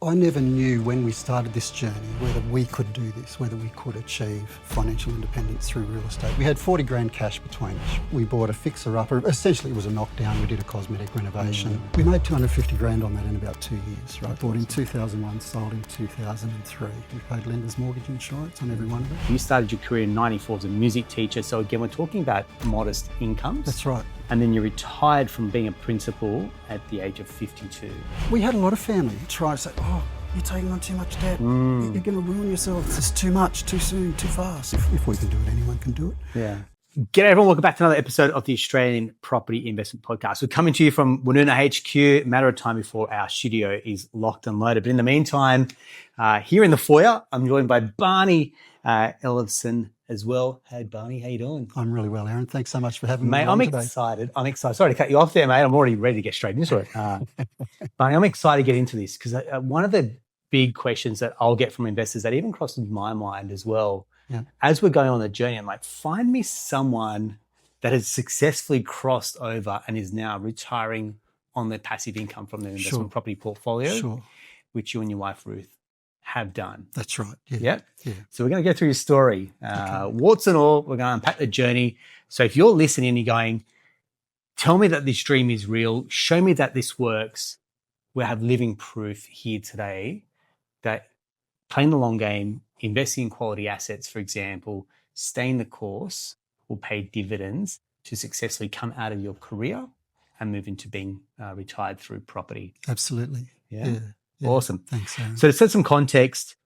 I never knew when we started this journey whether we could do this, whether we could achieve financial independence through real estate. We had 40 grand cash between us. We bought a fixer-upper. Essentially, it was a knockdown. We did a cosmetic renovation. We made 250 grand on that in about 2 years, right? Bought in 2001, sold in 2003. We paid lender's mortgage insurance on every one of them. You started your career in '94 as a music teacher. So again, we're talking about modest incomes. That's right. And then you retired from being a principal at the age of 52. We had a lot of family try to say, oh, you're taking on too much debt. You're going to ruin yourself. This is too much, too soon, too fast. If we can do it, anyone can do it. Yeah. G'day everyone, welcome back to another episode of the Australian Property Investment Podcast. We're coming to you from Woonona HQ, a matter of time before our studio is locked and loaded. But in the meantime, here in the foyer, I'm joined by Barney Ellevsen as well. Hey Barney, how you doing? I'm really well, Aaron. Thanks so much for having me. Mate, I'm excited. Sorry to cut you off there, mate. I'm already ready to get straight into it. Barney, I'm excited to get into this because one of the big questions that I'll get from investors that even crosses my mind as well, as we're going on the journey, I'm like, find me someone that has successfully crossed over and is now retiring on their passive income from their investment property portfolio, which you and your wife, Ruth, have done. That's right. Yeah. Yep. Yeah. So we're going to go through your story, warts and all. We're going to unpack the journey. So if you're listening and you're going, tell me that this dream is real, show me that this works, we have living proof here today that playing the long game, investing in quality assets, for example, staying the course will pay dividends to successfully come out of your career and move into being retired through property. Absolutely. Yeah. Awesome. Thanks, Aaron. So to set some context,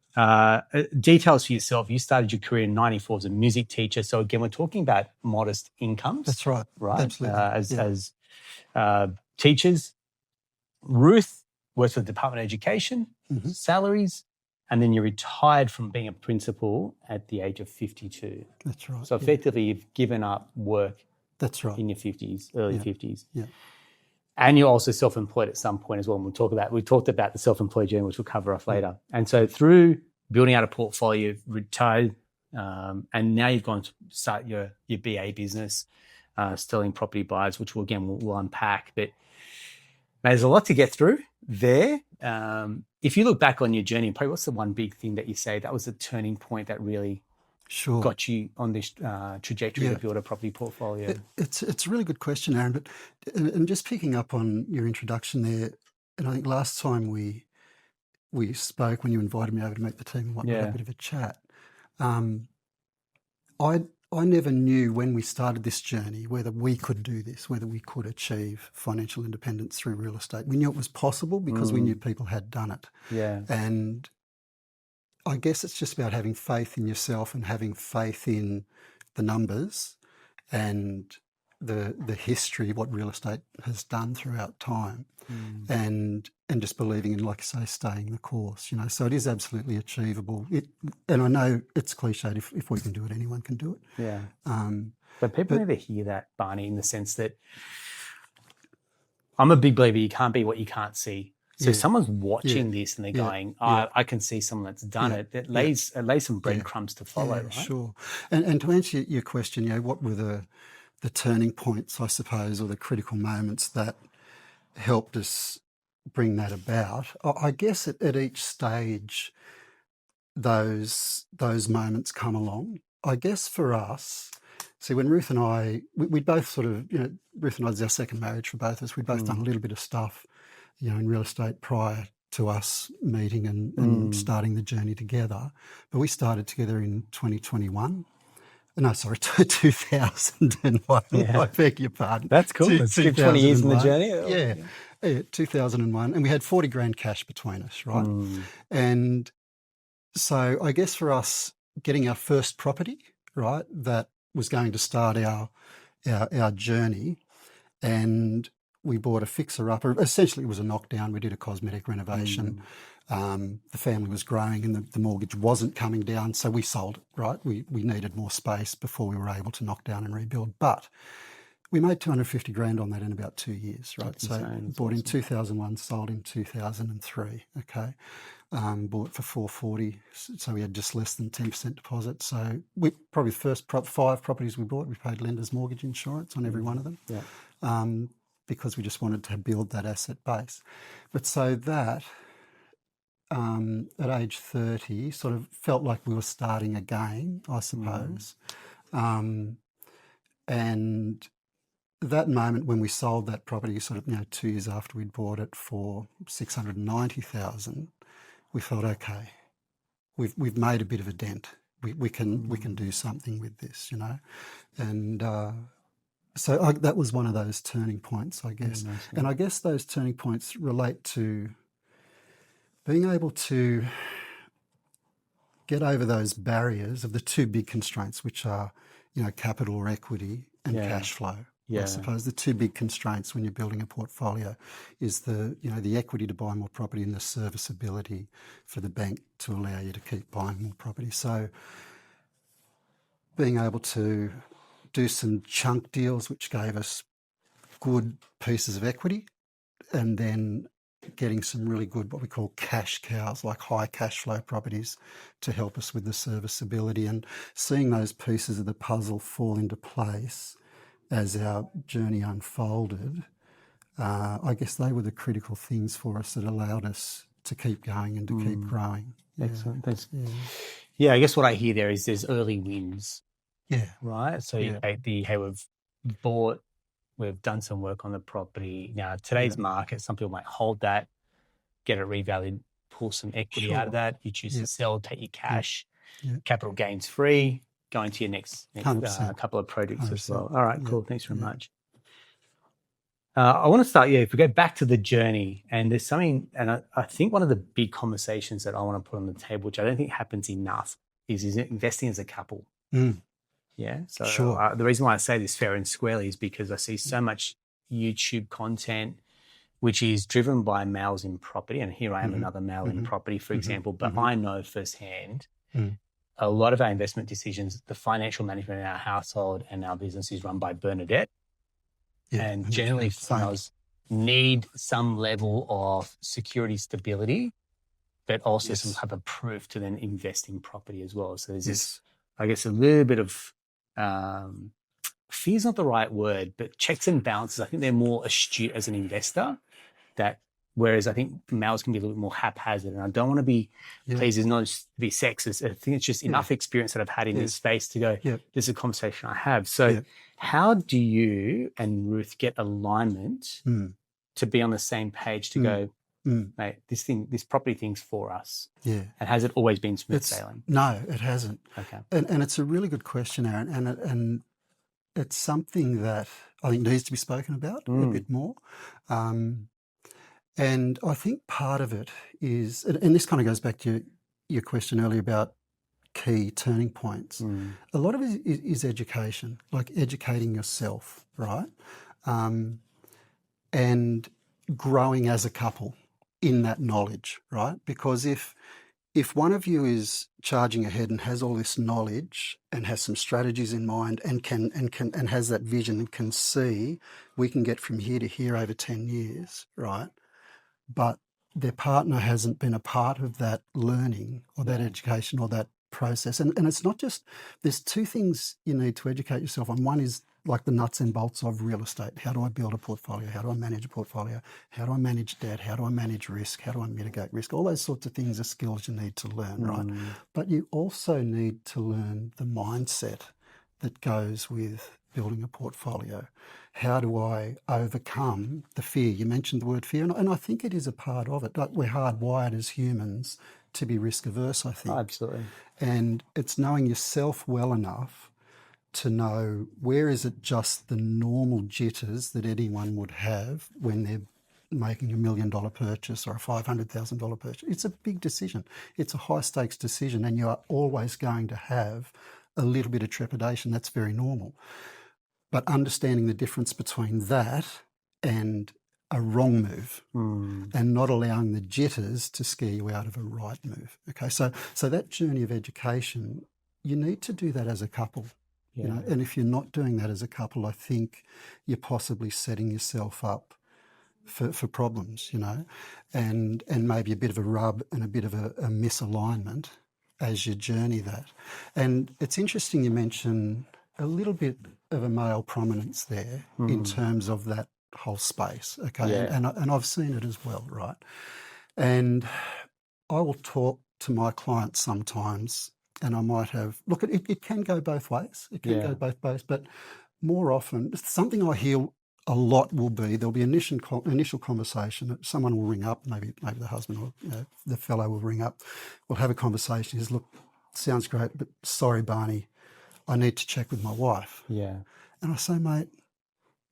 details for yourself, you started your career in '94 as a music teacher. So again, we're talking about modest incomes. That's right. Right. Absolutely. As teachers, Ruth works for the Department of Education, salaries, and then you retired from being a principal at the age of 52. That's right. So effectively, you've given up work. That's right. In your 50s, early 50s. Yeah. And you're also self-employed at some point as well. And we talked about the self-employed journey, which we'll cover off later. And so through building out a portfolio, you've retired, and now you've gone to start your BA business, selling property buyers, which we'll unpack. But there's a lot to get through there. If you look back on your journey, probably what's the one big thing that you say that was the turning point that really got you on this trajectory to build a property portfolio? It's a really good question, Aaron. But and just picking up on your introduction there, and I think last time we spoke when you invited me over to meet the team and whatnot, had a bit of a chat. I never knew when we started this journey whether we could do this, whether we could achieve financial independence through real estate. We knew it was possible because we knew people had done it. Yeah. And I guess it's just about having faith in yourself and having faith in the numbers and the history of what real estate has done throughout time, and just believing in, like I say, staying the course. So it is absolutely achievable. And I know it's cliched. If we can do it, anyone can do it. Yeah. But people never hear that, Barney, in the sense that I'm a big believer you can't be what you can't see. So if someone's watching this and they're going, I can see someone that's done it, it lays some breadcrumbs to follow, right? Sure. And to answer your question, what were the turning points, I suppose, or the critical moments that helped us bring that about? I guess at each stage, those moments come along. I guess for us, see, when Ruth and I, we both sort of, Ruth and I, this is our second marriage for both of us. We'd both done a little bit of stuff in real estate prior to us meeting and starting the journey together. But we started together in 2021. No, sorry, 2001. I beg your pardon. That's cool. Let's give 20 years in the journey. Yeah, 2001. And we had 40 grand cash between us, right? And so I guess for us, getting our first property, right, that was going to start our journey, and we bought a fixer-upper. Essentially, it was a knockdown. We did a cosmetic renovation. The family was growing and the mortgage wasn't coming down, so we sold it, right? We needed more space before we were able to knock down and rebuild. But we made 250 grand on that in about 2 years, right? That's so insane. Bought in 2001, sold in 2003, okay? Bought for 440, so we had just less than 10% deposit. So we probably the first 5 properties we bought, we paid lender's mortgage insurance on every one of them. Because we just wanted to build that asset base. But so that at age 30 sort of felt like we were starting again, I suppose. And that moment when we sold that property, sort of 2 years after we'd bought it for 690,000, we thought, okay, we've made a bit of a dent. We can do something with this, and so that was one of those turning points, I guess. And I guess those turning points relate to being able to get over those barriers of the two big constraints, which are, capital or equity and cash flow. Yeah. I suppose the two big constraints when you're building a portfolio is the equity to buy more property and the serviceability for the bank to allow you to keep buying more property. So being able to do some chunk deals which gave us good pieces of equity, and then getting some really good, what we call cash cows, like high cash flow properties to help us with the serviceability, and seeing those pieces of the puzzle fall into place as our journey unfolded. I guess they were the critical things for us that allowed us to keep going and to keep growing. Excellent. Thanks. Yeah, I guess what I hear there is there's early wins. Yeah. Right. So hey, we've bought, we've done some work on the property. Now, today's market, some people might hold that, get it revalued, pull some equity out of that. You choose to sell, take your cash, capital gains free, go into your next couple of projects 100%. As well. All right, cool. Thanks very much. I want to start, if we go back to the journey, and there's something, and I think one of the big conversations that I want to put on the table, which I don't think happens enough, is investing as a couple. Yeah. So the reason why I say this fair and squarely is because I see so much YouTube content which is driven by males in property. And here I am, another male in property, for example. But I know firsthand a lot of our investment decisions, the financial management in our household and our business is run by Bernadette. And generally females need some level of security, stability, but also some type of proof to then invest in property as well. So there's this, I guess, a little bit of fear is not the right word, but checks and balances. I think they're more astute as an investor, whereas I think males can be a little bit more haphazard. And I don't want to be, please, it's not just to be sexist. I think it's just enough experience that I've had in this space to go, this is a conversation I have. So how do you and Ruth get alignment to be on the same page to go, mate, this property thing's for us? Yeah. And has it always been smooth sailing? No, it hasn't. Okay. And it's a really good question, Aaron. And it's something that I think needs to be spoken about a bit more. And I think part of it is, and this kind of goes back to your question earlier about key turning points. A lot of it is education, like educating yourself, right? And growing as a couple in that knowledge, right? Because if one of you is charging ahead and has all this knowledge and has some strategies in mind and has that vision and can see we can get from here to here over 10 years, right? But their partner hasn't been a part of that learning or that education or that process. And it's not just, there's two things you need to educate yourself on. One is like the nuts and bolts of real estate. How do I build a portfolio? How do I manage a portfolio? How do I manage debt? How do I manage risk? How do I mitigate risk? All those sorts of things are skills you need to learn, right? But you also need to learn the mindset that goes with building a portfolio. How do I overcome the fear? You mentioned the word fear, and I think it is a part of it. Like we're hardwired as humans to be risk averse, I think. Absolutely. And it's knowing yourself well enough to know where is it just the normal jitters that anyone would have when they're making $1 million purchase or a $500,000 purchase. It's a big decision. It's a high stakes decision, and you are always going to have a little bit of trepidation. That's very normal. But understanding the difference between that and a wrong move and not allowing the jitters to scare you out of a right move. Okay, so that journey of education, you need to do that as a couple. You know, and if you're not doing that as a couple, I think you're possibly setting yourself up for problems, and maybe a bit of a rub and a bit of a misalignment as you journey that. And it's interesting you mention a little bit of a male prominence there in terms of that whole space, okay? And I've seen it as well, right? And I will talk to my clients sometimes, and I might have look. It can go both ways. It can go both ways, but more often, something I hear a lot will be there'll be initial conversation. Someone will ring up, maybe the husband or the fellow will ring up. We'll have a conversation. He says, "Look, sounds great, but sorry, Barney, I need to check with my wife." Yeah. And I say, mate,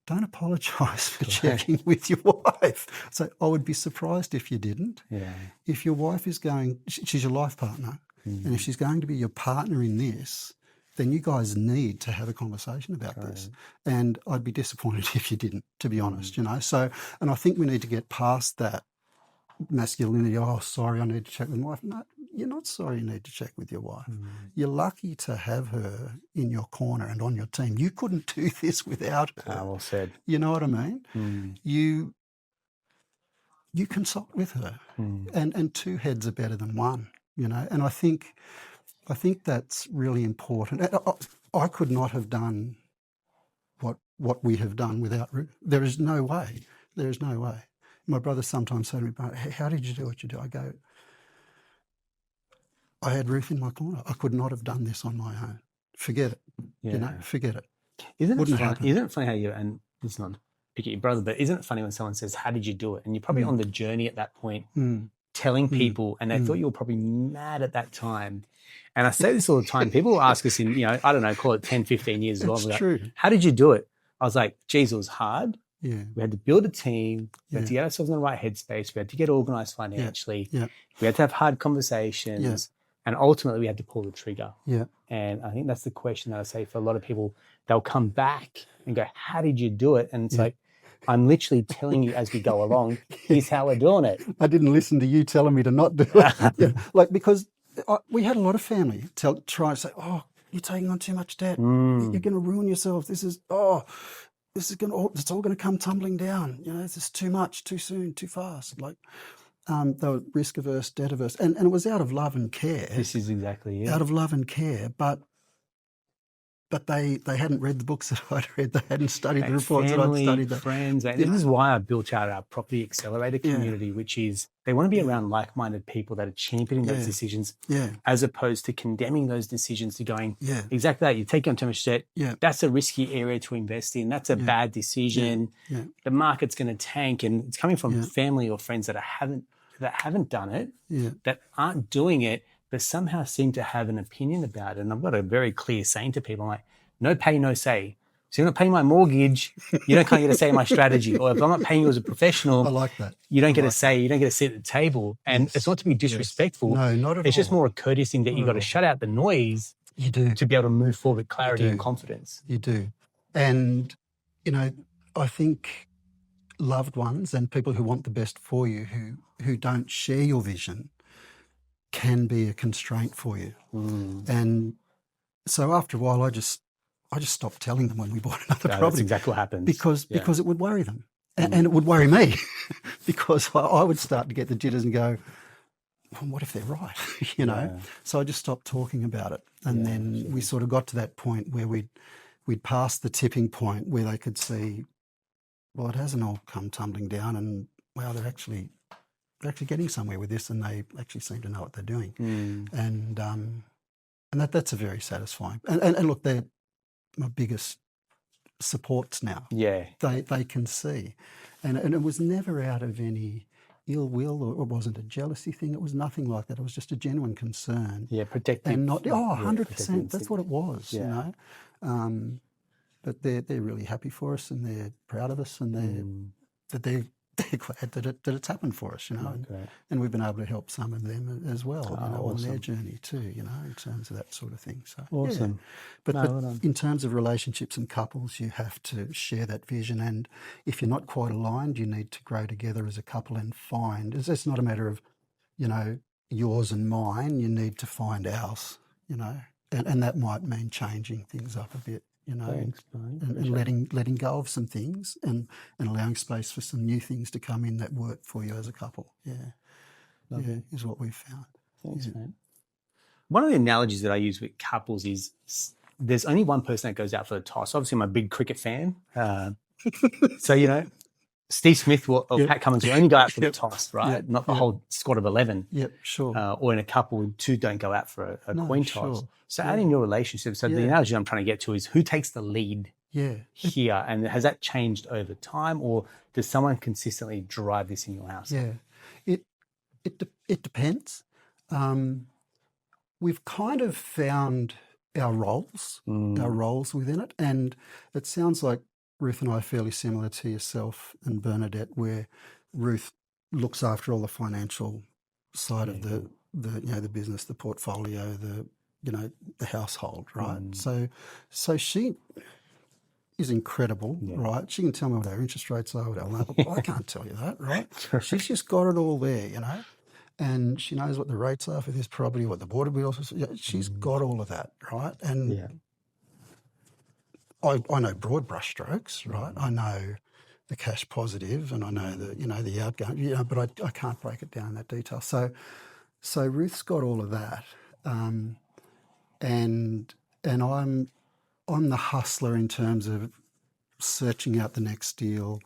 don't apologise for checking with your wife. So I would be surprised if you didn't. Yeah. If your wife is going, she's your life partner, and if she's going to be your partner in this, then you guys need to have a conversation about this. And I'd be disappointed if you didn't, to be honest, So, and I think we need to get past that masculinity. Oh, sorry, I need to check with my wife. No, you're not sorry you need to check with your wife. You're lucky to have her in your corner and on your team. You couldn't do this without her. Well said. You know what I mean? You consult with her, and two heads are better than one. And I think that's really important. I could not have done what we have done without Ruth. There is no way. There is no way. My brother sometimes said to me, "But how did you do what you do?" I go, I had Ruth in my corner. I could not have done this on my own. Forget it. Forget it. Isn't it funny how you, and it's not pick at your brother, but isn't it funny when someone says, "How did you do it?" And you're probably on the journey at that point, telling people, and they thought you were probably mad at that time. And I say this all the time. People will ask us in, I don't know, call it 10, 15 years as well. It's true. How did you do it? I was like, geez, it was hard. Yeah. We had to build a team. We had to get ourselves in the right headspace. We had to get organized financially. Yeah. We had to have hard conversations. Yeah. And ultimately, we had to pull the trigger. Yeah. And I think that's the question that I say for a lot of people. They'll come back and go, "How did you do it?" And it's like, I'm literally telling you as we go along, here's how we're doing it. I didn't listen to you telling me to not do it. Because we had a lot of family try and say, "Oh, you're taking on too much debt. You're going to ruin yourself. it's all going to come tumbling down. This is too much, too soon, too fast." They were risk-averse, debt-averse. And it was out of love and care. This is exactly it. Out of love and care, but they hadn't read the books that I'd read. They hadn't studied the reports that I'd studied. Friends. This is why I built out our Property Accelerator community, which is they want to be around like-minded people that are championing those decisions as opposed to condemning those decisions to going, exactly that. You take on too much debt. That's a risky area to invest in. That's a bad decision. The market's going to tank. And it's coming from family or friends that haven't done it, that aren't doing it, but somehow seem to have an opinion about it. And I've got a very clear saying to people, like, no pay, no say. So you're not paying my mortgage, you don't kind of get a say in my strategy. Or if I'm not paying you as a professional, I like that. You don't get a say, you don't get a seat at the table. And it's not to be disrespectful. No, not at all. It's just more a courtesy that you've got to shut out the noise. You do. To be able to move forward with clarity and confidence. You do. And, I think loved ones and people who want the best for you, who don't share your vision, can be a constraint for you. And so after a while, I just stopped telling them when we bought another property. That's exactly what happens. Because it would worry them. And it would worry me because I would start to get the jitters and go, well, what if they're right? So I just stopped talking about it. And then we sort of got to that point where we'd passed the tipping point where they could see, well, it hasn't all come tumbling down, and wow, they're actually getting somewhere with this, and they actually seem to know what they're doing. And that's a very satisfying. And look, they're my biggest supports now. Yeah, they can see, and it was never out of any ill will, or it wasn't a jealousy thing. It was nothing like that. It was just a genuine concern. Yeah, protective. And not 100%. That's what it was. But they're really happy for us, and they're proud of us, and they're glad that it's happened for us, and we've been able to help some of them as well, on their journey too, in terms of that sort of thing. So awesome. But in terms of relationships and couples, you have to share that vision, and if you're not quite aligned, you need to grow together as a couple and find. It's not a matter of, yours and mine. You need to find ours, and that might mean changing things up a bit. Thanks, and letting go of some things and allowing space for some new things to come in that work for you as a couple. Is what we've found. Thanks, man. One of the analogies that I use with couples is there's only one person that goes out for the toss. Obviously, I'm a big cricket fan. So, Steve Smith or Pat Cummins will only go out for the Yep. toss, right? Yep. Not the Yep. whole squad of 11. Yep, sure. Or in a couple, 2 don't go out for a No, coin sure. toss. So Yeah. adding your relationship. So the Yeah. analogy I'm trying to get to is who takes the lead Yeah. here, and has that changed over time, or does someone consistently drive this in your house? Yeah. It depends. We've kind of found our roles within it, and it sounds like Ruth and I are fairly similar to yourself and Bernadette, where Ruth looks after all the financial side of the the business, the portfolio, the household, right? So she is incredible, right? She can tell me what our interest rates are, what our loan. I can't tell you that, right? She's just got it all there, and she knows what the rates are for this property, what the border bills are. She's got all of that, right? And I know broad brushstrokes, right? I know the cash positive, and I know the outgoing, but I can't break it down in that detail. So Ruth's got all of that, and I'm the hustler in terms of searching out the next deal,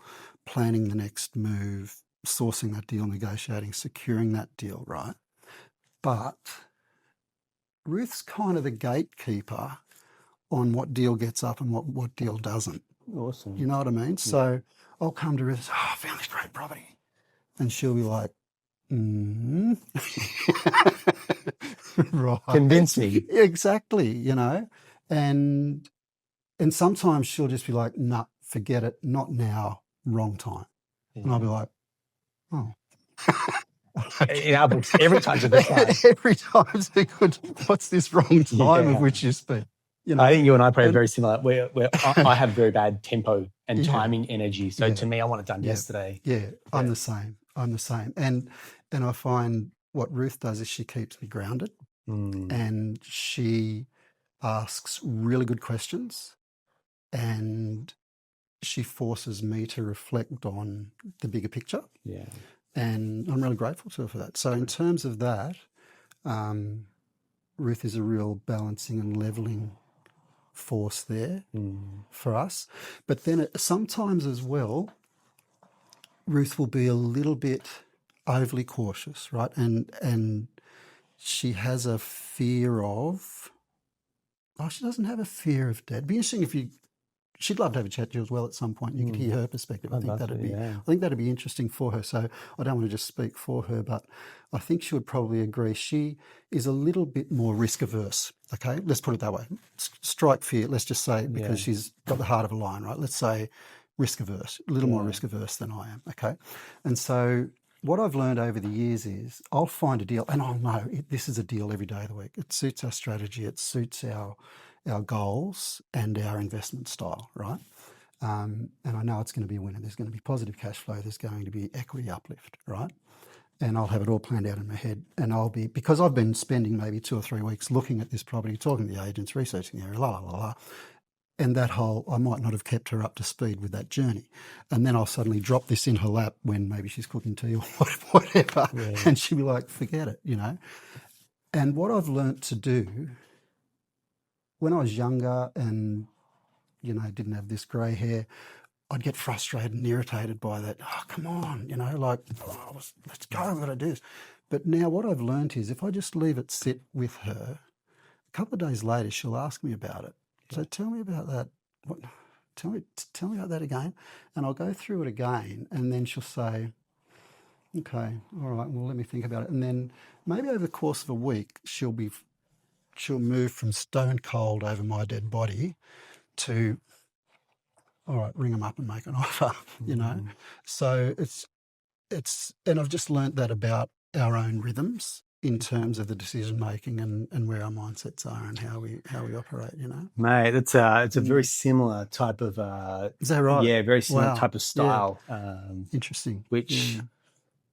planning the next move, sourcing that deal, negotiating, securing that deal, right? But Ruth's kind of the gatekeeper on what deal gets up and what deal doesn't. Awesome. You know what I mean? Yeah. So I'll come to Ruth, I found this great property. And she'll be like, right. Convince me. Exactly, And sometimes she'll just be like, nah, forget it, not now, wrong time. Yeah. And I'll be like, oh. In our books, every time's a good time. Every time's a good, what's this wrong time of which you speak? I think you and I probably are very similar. Where I have very bad tempo and timing energy. So to me, I want it done yesterday. Yeah, I'm the same. And I find what Ruth does is she keeps me grounded, and she asks really good questions, and she forces me to reflect on the bigger picture. Yeah. And I'm really grateful to her for that. So in terms of that, Ruth is a real balancing and levelling force there for us. But then sometimes as well, Ruth will be a little bit overly cautious, right? And she has a fear of, she doesn't have a fear of death. It'd be interesting if she'd love to have a chat to you as well at some point. You could hear her perspective. I think that'd be interesting for her. So I don't want to just speak for her, but I think she would probably agree. She is a little bit more risk averse. Okay, let's put it that way. Strike fear. Let's just say, because she's got the heart of a lion, right? Let's say risk averse, a little more risk averse than I am. Okay, and so what I've learned over the years is I'll find a deal, and I'll know this is a deal every day of the week. It suits our strategy. It suits our goals and our investment style, right? And I know it's going to be a winner. There's going to be positive cash flow. There's going to be equity uplift, right? And I'll have it all planned out in my head. And because I've been spending maybe 2 or 3 weeks looking at this property, talking to the agents, researching the area, and that whole, I might not have kept her up to speed with that journey. And then I'll suddenly drop this in her lap when maybe she's cooking tea or whatever. Yeah. And she'll be like, forget it, And what I've learnt to do, when I was younger and, didn't have this grey hair, I'd get frustrated and irritated by that. Oh, come on, let's go, we've got to do this. But now what I've learned is if I just leave it sit with her, a couple of days later, she'll ask me about it. So tell me about that. Tell me about that again. And I'll go through it again, and then she'll say, okay, all right, well, let me think about it. And then maybe over the course of a week, she'll move from stone cold over my dead body to, all right, ring them up and make an offer, So and I've just learnt that about our own rhythms in terms of the decision making and where our mindsets are and how we operate, Mate, it's a very similar type of is that right? Yeah, very similar type of style. Interesting. Which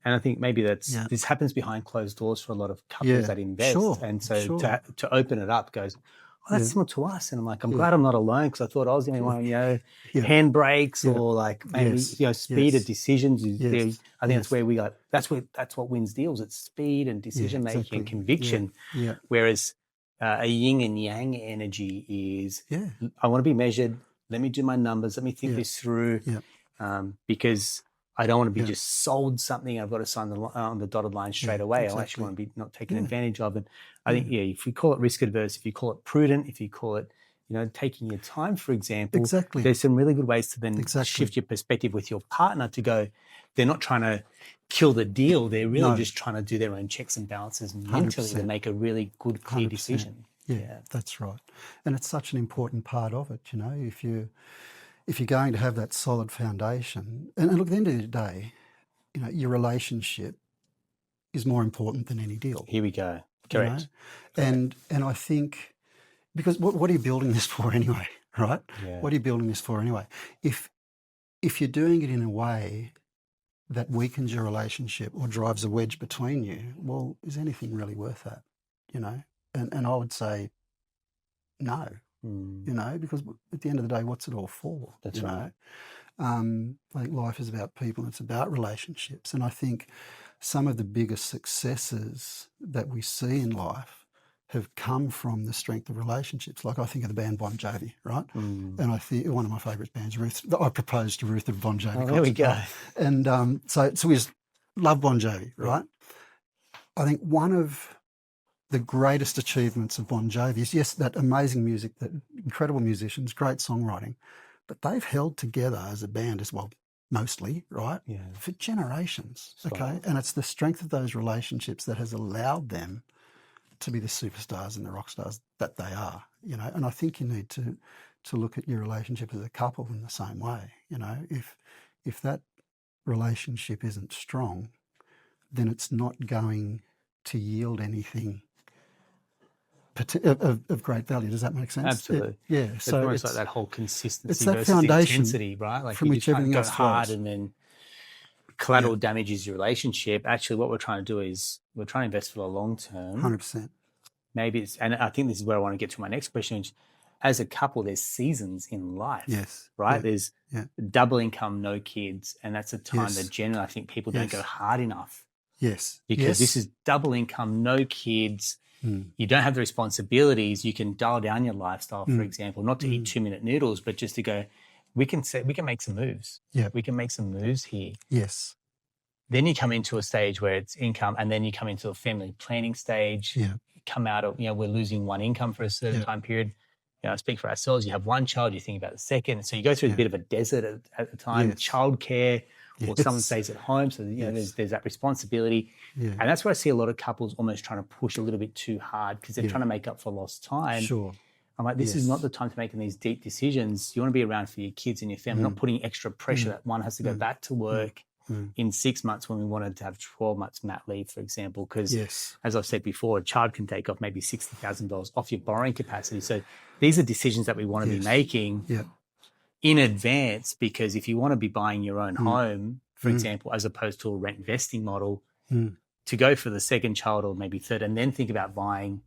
and I think maybe this happens behind closed doors for a lot of couples that invest. And so to open it up goes, oh, that's similar to us. And I'm like, I'm glad I'm not alone, because I thought I was the only one, handbrakes or like maybe, speed of decisions. I think that's where we got, that's what wins deals. It's speed and decision making and conviction. Yeah. Whereas a yin and yang energy is, I want to be measured. Let me do my numbers. Let me think this through. Yeah. Because I don't want to be Yeah. just sold something. I've got to sign on the dotted line straight away. exactly. I actually want to be not taken Yeah. advantage of. And I think, if we call it risk adverse, if you call it prudent, if you call it, taking your time, for example, Exactly. there's some really good ways to then Exactly. shift your perspective with your partner to go, they're not trying to kill the deal. They're really No. just trying to do their own checks and balances mentally to 100%. make a really good, clear 100%. decision. Yeah, that's right. And it's such an important part of it, if you're going to have that solid foundation, and look, at the end of the day, your relationship is more important than any deal. Here we go. Correct. And I think, because what are you building this for anyway, right? Yeah. What are you building this for anyway? If you're doing it in a way that weakens your relationship or drives a wedge between you, well, is anything really worth that? And I would say no. Because at the end of the day, what's it all for? That's right. I think life is about people and it's about relationships. And I think some of the biggest successes that we see in life have come from the strength of relationships. Like I think of the band Bon Jovi, right? And I think one of my favourite bands, Ruth. I proposed to Ruth at Bon Jovi. Oh, there we go. And so we just love Bon Jovi, right? I think one of the greatest achievements of Bon Jovi is, yes, that amazing music, that incredible musicians, great songwriting, but they've held together as a band as well, mostly, right? Yeah. For generations, okay? And it's the strength of those relationships that has allowed them to be the superstars and the rock stars that they are, And I think you need to look at your relationship as a couple in the same way, If that relationship isn't strong, then it's not going to yield anything of great value. Does that make sense? Absolutely. So almost like that whole consistency it's that versus foundation intensity, right? Like from you which just can't everything go else hard flows. and then collateral damages your relationship. Actually, what we're trying to do is we're trying to invest for the long term. 100%. Maybe and I think this is where I want to get to my next question, which as a couple, there's seasons in life. Yes. Right? Yeah. There's double income, no kids. And that's a time that generally I think people don't go hard enough. Yes. Because this is double income, no kids. You don't have the responsibilities. You can dial down your lifestyle, for example, not to eat 2-minute noodles, but just to go, we can make some moves. Yeah. We can make some moves here. Yes. Then you come into a stage where it's income, and then you come into a family planning stage. Yeah. Come out of, we're losing one income for a certain time period. I speak for ourselves. You have one child, you think about the second. So you go through a bit of a desert at the time, childcare, or someone stays at home. So, there's that responsibility. Yeah. And that's where I see a lot of couples almost trying to push a little bit too hard because they're trying to make up for lost time. Sure. I'm like, this is not the time to make these deep decisions. You want to be around for your kids and your family, not putting extra pressure that one has to go back to work in 6 months when we wanted to have 12 months mat leave, for example. Because as I've said before, a child can take off maybe $60,000 off your borrowing capacity. So these are decisions that we want to be making in advance, because if you want to be buying your own home, for example, as opposed to a rent investing model, to go for the second child or maybe third and then think about buying,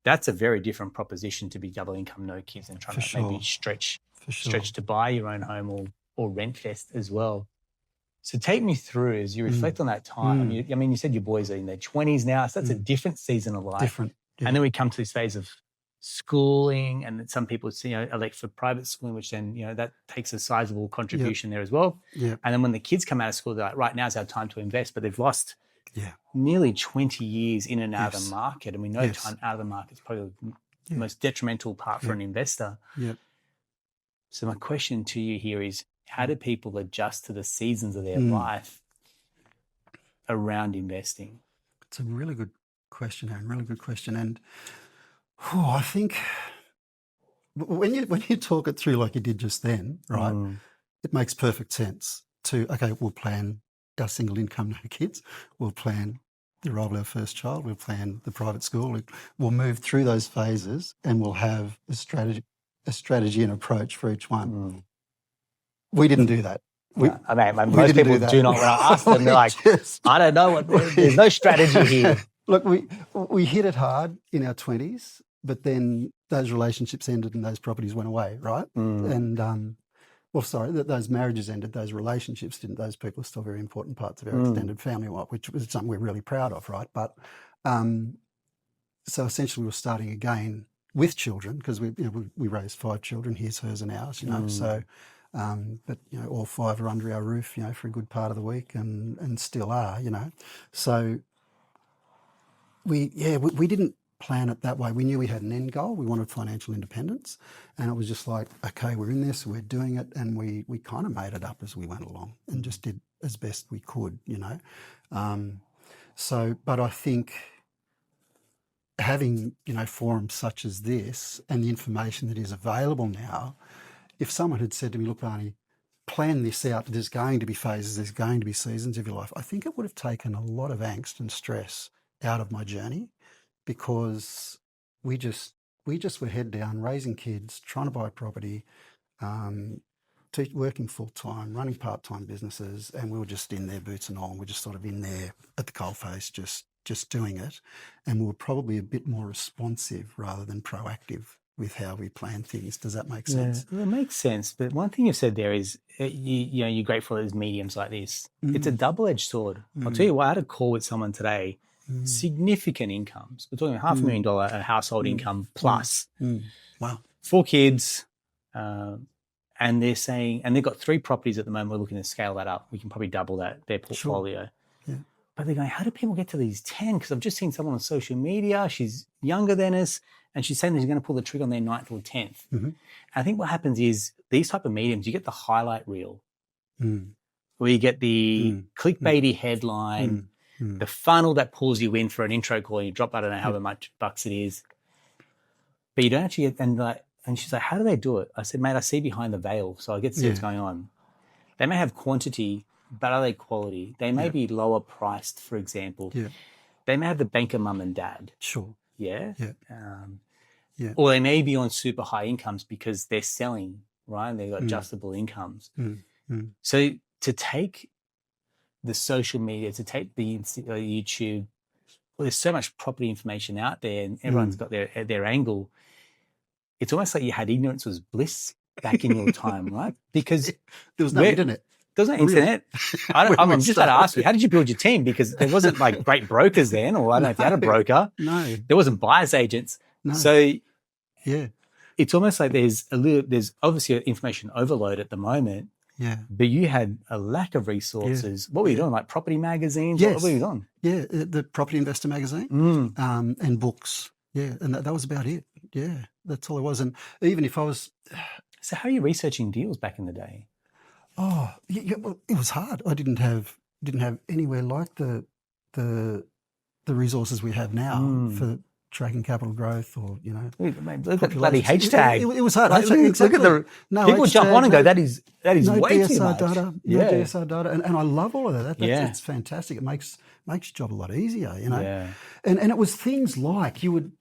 that's a very different proposition to be double income, no kids, and trying to maybe stretch to buy your own home or rent vest as well. So take me through as you reflect on that time. You said your boys are in their 20s now, so that's a different season of life. Different. Yeah. And then we come to this phase of schooling, and some people elect for private schooling, which then, that takes a sizable contribution there as well. Yeah. And then when the kids come out of school, they're like, right, now's our time to invest, but they've lost nearly 20 years in and out of the market. And we know time out of the market is probably the most detrimental part for an investor. Yeah. So my question to you here is, how do people adjust to the seasons of their life around investing? It's a really good question, Aaron, really good question. And I think when you talk it through like you did just then, right, it makes perfect sense to, we'll plan our single income, no kids. We'll plan the arrival of our first child. We'll plan the private school. We'll move through those phases and we'll have a strategy and approach for each one. We didn't do that. Most people do not. When I ask them, they're like, I don't know. There's no strategy here. Look, we hit it hard in our 20s, but then those relationships ended and those properties went away, right? And, those marriages ended, those relationships didn't. Those people are still very important parts of our extended family, which was something we're really proud of, right? But so essentially we're starting again with children because we raised 5 children, his, hers and ours, So But all 5 are under our roof, for a good part of the week, and still are, So we didn't plan it that way. We knew we had an end goal. We wanted financial independence, and it was just like, okay, we're in this, we're doing it, and we kind of made it up as we went along and just did as best we could, But I think having, forums such as this and the information that is available now, if someone had said to me, look, Barney, plan this out, there's going to be phases, there's going to be seasons of your life, I think it would have taken a lot of angst and stress out of my journey, because we just were head down, raising kids, trying to buy property, working full-time, running part-time businesses, and we were just in there boots and all, and we're just sort of in there at the coalface just doing it. And we were probably a bit more responsive rather than proactive with how we plan things. Does that make sense? Yeah, it makes sense. But one thing you've said there is, you're grateful there's mediums like this. It's a double-edged sword. I'll tell you what, I had a call with someone today, significant incomes. We're talking $500,000 household income plus. Wow. 4 kids, and they're saying, and they've got 3 properties at the moment. We're looking to scale that up. We can probably double their portfolio. Sure. Yeah. But they're going, how do people get to these 10? Because I've just seen someone on social media. She's younger than us, and she's saying that she's going to pull the trigger on their 9th or 10th. And I think what happens is these type of mediums, you get the highlight reel, where you get the clickbaity headline, the funnel that pulls you in for an intro call, and you drop, I don't know how much bucks it is, but you don't actually get, and she's like, how do they do it? I said, mate, I see behind the veil, so I get to see what's going on. They may have quantity, but are they quality? They may be lower priced, for example. Yeah. They may have the banker mum and dad. Sure. Yeah. Yeah. Or they may be on super high incomes because they're selling, right? And they've got adjustable incomes. So to take the social media, to take the YouTube, well, there's so much property information out there, and everyone's got their angle. It's almost like you had ignorance was bliss back in your time, right? Because there was no internet. There was no internet. I'm just about to ask you, how did you build your team? Because there wasn't like great brokers then, or I don't know if you had a broker. No. There wasn't buyer's agents. No. So yeah, it's almost like there's obviously information overload at the moment. Yeah. But you had a lack of resources. What were you doing? Like property magazines? Yes. What were you doing? Yeah, the Property Investor magazine and books. Yeah, and that was about it. Yeah, that's all it was. And even if I was... So how are you researching deals back in the day? Oh, yeah, well, it was hard. I didn't have anywhere like the resources we have now for tracking capital growth, or look at the bloody H tag. It was hard. Look at the people jump on and go, that is no way DSR too much. Data, no DSR data, and I love all of that. It's fantastic. It makes your job a lot easier, Yeah. And it was things like you would,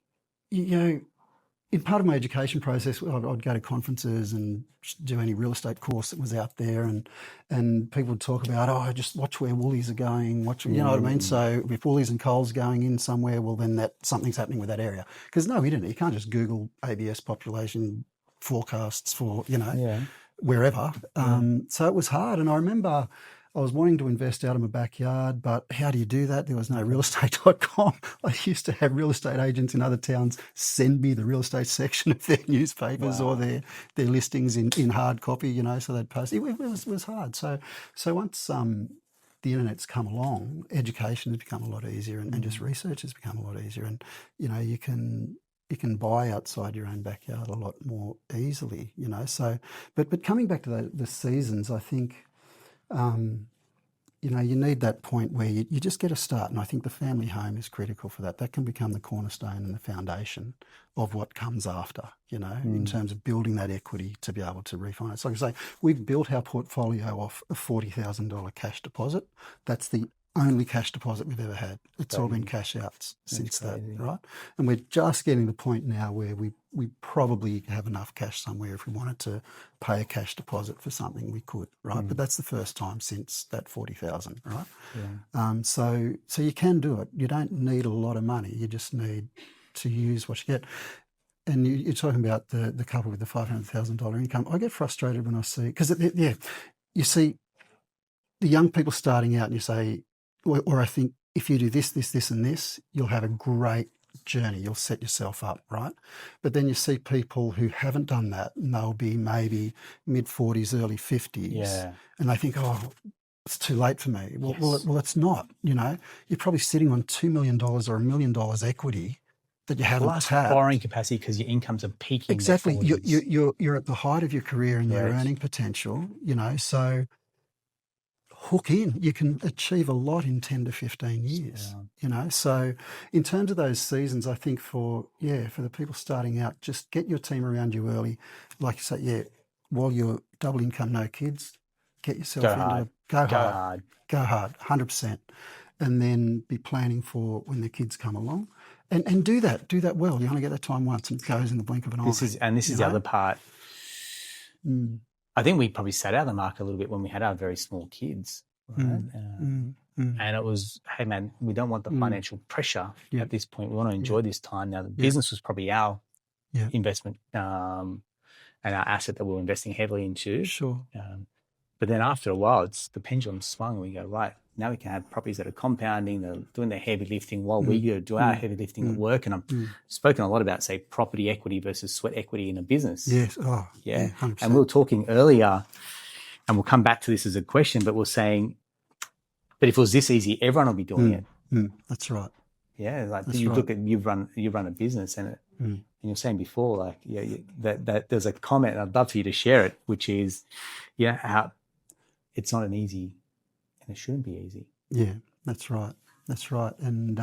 in part of my education process, I'd go to conferences and do any real estate course that was out there, and people would talk about, just watch where Woolies are going, you know what I mean? So if Woolies and Coles going in somewhere, well, then something's happening with that area. Because no internet, you can't just Google ABS population forecasts for, wherever. So it was hard. And I remember I was wanting to invest out of my backyard, but how do you do that? There was no realestate.com. I used to have real estate agents in other towns send me the real estate section of their newspapers or their listings in hard copy, so they'd post. It was hard. So once the internet's come along, education has become a lot easier, and just research has become a lot easier. And, you can buy outside your own backyard a lot more easily, So, but coming back to the seasons, I think... you need that point where you just get a start, and I think the family home is critical for that. That can become the cornerstone and the foundation of what comes after, in terms of building that equity to be able to refinance. Like I say, we've built our portfolio off a $40,000 cash deposit. That's the only cash deposit we've ever had. It's all been cash outs since that, right? And we're just getting to the point now where we probably have enough cash somewhere. If we wanted to pay a cash deposit for something, we could, right? But that's the first time since that 40,000, right? Yeah. So you can do it. You don't need a lot of money. You just need to use what you get. And you're talking about the couple with the $500,000 income. I get frustrated when I see, because you see the young people starting out, and you say, or I think if you do this, this, this, and this, you'll have a great journey. You'll set yourself up, right? But then you see people who haven't done that, and they'll be maybe mid-40s, early 50s, Yeah. and they think, oh, it's too late for me. Well, Yes. well, it's not. You know, you're probably sitting on $2 million or $1 million equity that you haven't Plus tapped. borrowing capacity because your incomes are peaking. Exactly. In the 40s. You're at the height of your career and your Right. earning potential, you know, so hook in. You can achieve a lot in 10 to 15 years, you know. So in terms of those seasons, I think for the people starting out, just get your team around you early. Like you say, while you're double income, no kids, get yourself Go into hard. Go Go hard, 100%. And then be planning for when the kids come along. And do that well. You only get that time once and it goes in the blink of an eye. This is the other part. I think we probably sat out of the market a little bit when we had our very small kids, right? And it was, hey man, we don't want the financial pressure at this point. We want to enjoy this time. Now the business was probably our investment and our asset that we were investing heavily into. Sure. But then after a while, the pendulum swung and we go, right, now we can have properties that are compounding, they're doing their heavy lifting while we go do our heavy lifting at work. And I've spoken a lot about, say, property equity versus sweat equity in a business. Yes. Oh, yeah. 100%. And we were talking earlier, and we'll come back to this as a question, but we're saying, but if it was this easy, everyone will be doing it. That's right. Yeah. Like That's you right. look at, you've run a business and and you're saying before, like, that there's a comment, and I'd love for you to share it, which is, how it's not an easy, and it shouldn't be easy. Yeah, that's right. That's right. And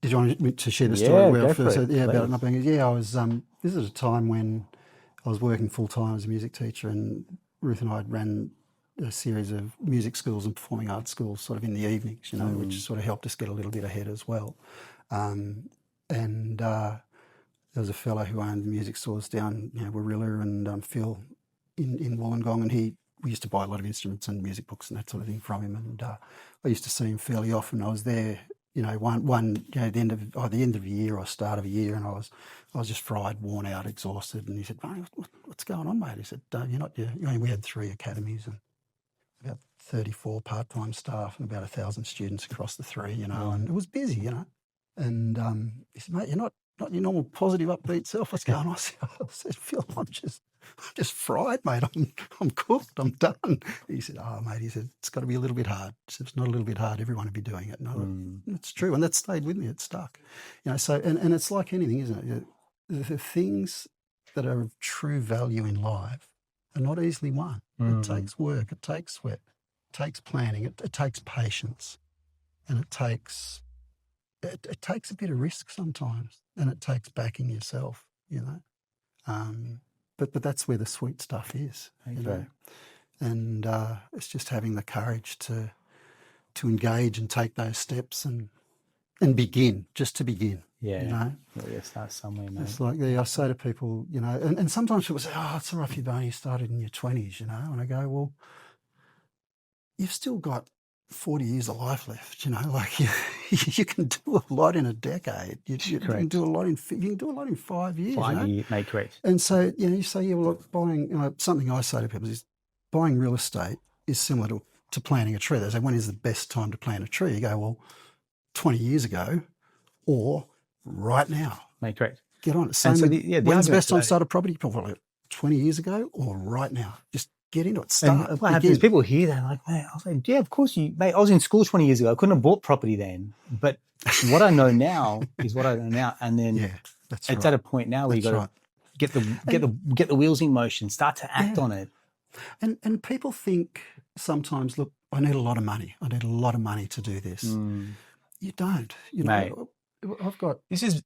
did you want me to share the story? Go for it, about it not being easy. I was, this is a time when I was working full-time as a music teacher, and Ruth and I had ran a series of music schools and performing arts schools sort of in the evenings, you know, which sort of helped us get a little bit ahead as well. And there was a fellow who owned music stores down, Warilla and Phil in Wollongong, and we used to buy a lot of instruments and music books and that sort of thing from him. And I used to see him fairly often. I was there, at the end of the year or start of a year, and I was just fried, worn out, exhausted. And he said, "Barney, what's going on, mate?" He said, we had 3 academies and about 34 part-time staff and about 1,000 students across the 3, and it was busy, And he said, "Mate, you're not your normal positive, upbeat self. What's going on?" I said, "Phil, I'm just fried, mate. I'm cooked. I'm done." He said, "Oh, mate," he said, "it's got to be a little bit hard." He said, "It's not a little bit hard. Everyone would be doing it." No, it's true, and that stayed with me. It stuck, So, and it's like anything, isn't it? The things that are of true value in life are not easily won. It takes work. It takes sweat. It takes planning. It takes patience, and it takes a bit of risk sometimes, and it takes backing yourself, But that's where the sweet stuff is, And it's just having the courage to engage and take those steps and begin, just to begin. Yeah. Start somewhere, mate. It's like I say to people, and sometimes people say, "Oh, it's all right if you've only started in your 20s, And I go, well, you've still got 40 years of life left, like you can do a lot in a decade. You can do a lot in 5 years. 5 years, mate, correct. And so, you say, buying, something I say to people is buying real estate is similar to planting a tree. They say, when is the best time to plant a tree? You go, well, 20 years ago or right now. Mate, correct. Get on it. Same when's the best time to start a property? Probably 20 years ago or right now. Just get into it. Start. And what happens is people hear that like, mate, I was like, yeah, of course mate, I was in school 20 years ago. I couldn't have bought property then. But what I know now is what I know now. And then it's at a point now where you got to get the wheels in motion, start to act on it. And people think sometimes, look, I need a lot of money. I need a lot of money to do this. You don't. Mate, I've got... This is...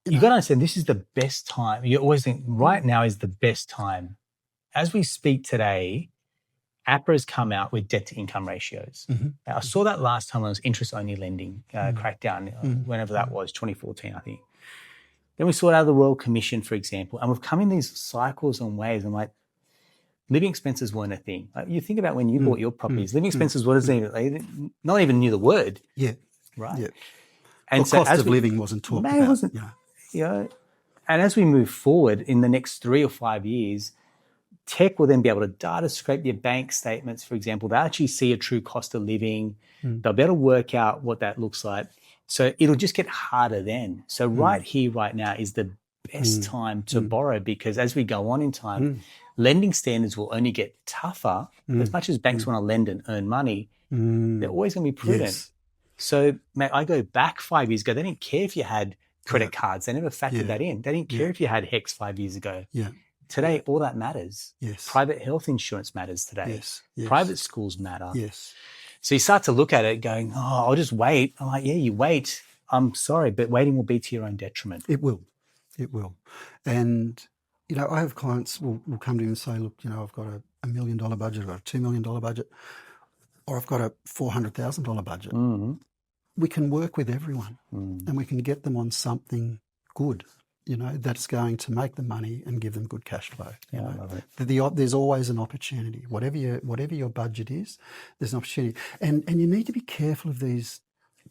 You got to understand, this is the best time. You always think right now is the best time. As we speak today, APRA has come out with debt-to-income ratios. Now, I saw that last time when it was interest-only lending crackdown, whenever that was, 2014, I think. Then we saw it out of the Royal Commission, for example, and we've come in these cycles and waves. I'm like, living expenses weren't a thing. Like, you think about when you bought your properties, living expenses wasn't even, no one even knew the word. Yeah. Right? Yeah. And so cost of living wasn't talked about. Wasn't, and as we move forward in the next 3 or 5 years, tech will then be able to data scrape your bank statements, for example. They'll actually see a true cost of living. They'll be able to work out what that looks like. So it'll just get harder then. So right here, right now is the best time to borrow, because as we go on in time, lending standards will only get tougher. As much as banks want to lend and earn money, they're always going to be prudent. Yes. So, mate, I go back 5 years ago. They didn't care if you had credit cards. They never factored that in. They didn't care if you had HEX 5 years ago. Yeah. Today, all that matters. Yes. Private health insurance matters today. Yes. Yes. Private schools matter. Yes. So you start to look at it going, oh, I'll just wait. I'm like, yeah, you wait. I'm sorry, but waiting will be to your own detriment. It will. It will. And, you know, I have clients will come to me and say, look, you know, I've got a $1 million budget, I've got a $2 million budget, or I've got a $400,000 budget. We can work with everyone and we can get them on something good, you know, that's going to make them money and give them good cash flow. You know? I love it. There's always an opportunity. Whatever your budget is, there's an opportunity. And you need to be careful of these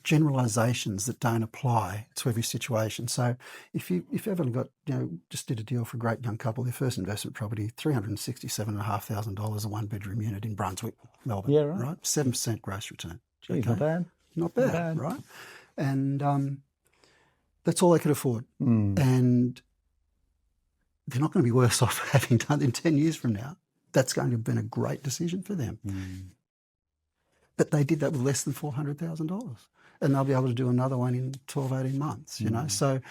generalizations that don't apply to every situation. So if you've ever got, you know, just did a deal for a great young couple, their first investment property, $367,500, a 1-bedroom unit in Brunswick, Melbourne. Yeah, right. 7% gross return. Geez, not bad. Not bad, right? And that's all they could afford. And they're not going to be worse off having done it in 10 years from now. That's going to have been a great decision for them. But they did that with less than $400,000. And they'll be able to do another one in 12, 18 months, you know. So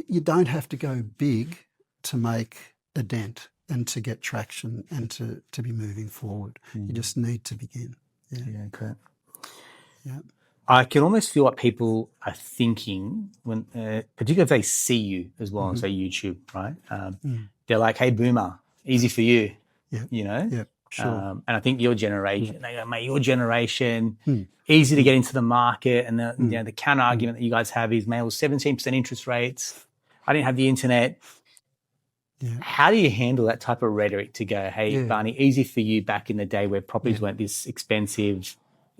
you don't have to go big to make a dent and to get traction and to be moving forward. You just need to begin. Yeah, correct. Yeah. I can almost feel what people are thinking when, particularly if they see you as well on, say, YouTube, right? They're like, hey, boomer, easy for you, you know? Yeah, sure. And I think your generation, they go, mate, your generation, easy to get into the market. And you know, the counter argument that you guys have is, mate, it was 17% interest rates. I didn't have the internet. Yeah. How do you handle that type of rhetoric to go, hey, Barney, easy for you back in the day where properties weren't this expensive,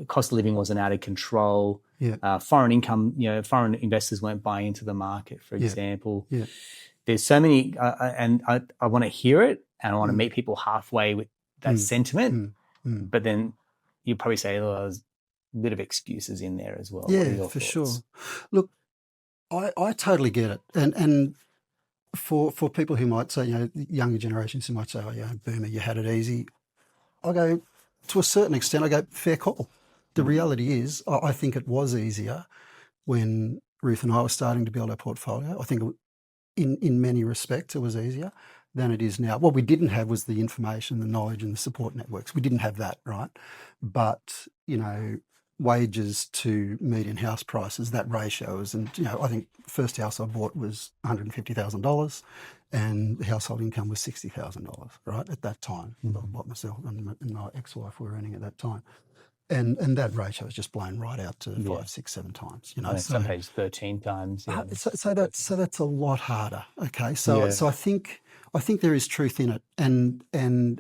cost of living wasn't out of control, foreign income, you know, foreign investors weren't buying into the market, for example. There's so many, and I want to hear it, and I want to meet people halfway with that sentiment, but then you probably say, oh, there's a bit of excuses in there as well. Yeah, for sure. Look, I totally get it. And for people who might say, you know, younger generations who might say, oh, yeah, boomer, you had it easy. I go, to a certain extent, I go, fair call. The reality is, I think it was easier when Ruth and I were starting to build our portfolio. I think in many respects it was easier than it is now. What we didn't have was the information, the knowledge and the support networks. We didn't have that, right? But, you know, wages to median house prices, that ratio is, and, you know, I think the first house I bought was $150,000 and the household income was $60,000, right, at that time. What myself and my ex-wife were earning at that time. And that ratio has just blown right out to 5, 6, 7 times. You know, some pages 13 times. Yeah. So that's a lot harder. Okay, so I think there is truth in it. And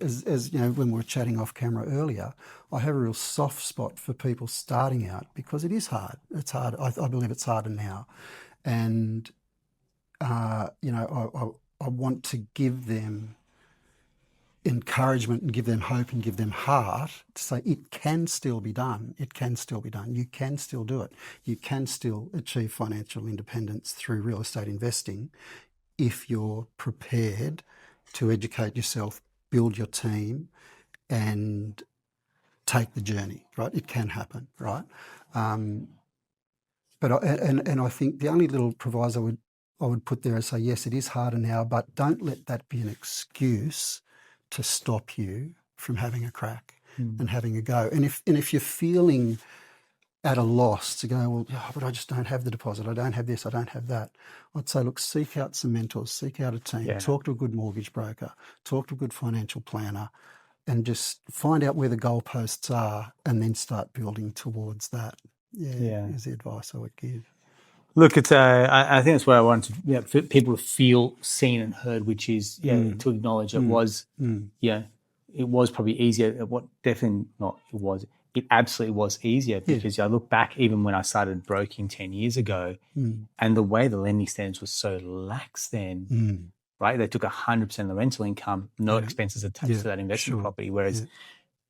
as you know, when we were chatting off camera earlier, I have a real soft spot for people starting out because it is hard. It's hard. I believe it's harder now, and you know, I want to give them encouragement and give them hope and give them heart to say it can still be done. It can still be done. You can still do it. You can still achieve financial independence through real estate investing if you're prepared to educate yourself, build your team, and take the journey, right? It can happen, right? But I think the only little proviso I would put there is say, yes, it is harder now, but don't let that be an excuse to stop you from having a crack and having a go. And if you're feeling at a loss to go, well, but I just don't have the deposit, I don't have this, I don't have that, I'd say, look, seek out some mentors, seek out a team, talk to a good mortgage broker, talk to a good financial planner, and just find out where the goalposts are and then start building towards that. Is the advice I would give. Look, it's I think that's what I want to, for people to feel seen and heard, which is to acknowledge it was it was probably easier. It absolutely was easier because I look back even when I started broking 10 years ago, and the way the lending standards was so lax then, right? They took 100% of the rental income, no expenses attached to that investment property, whereas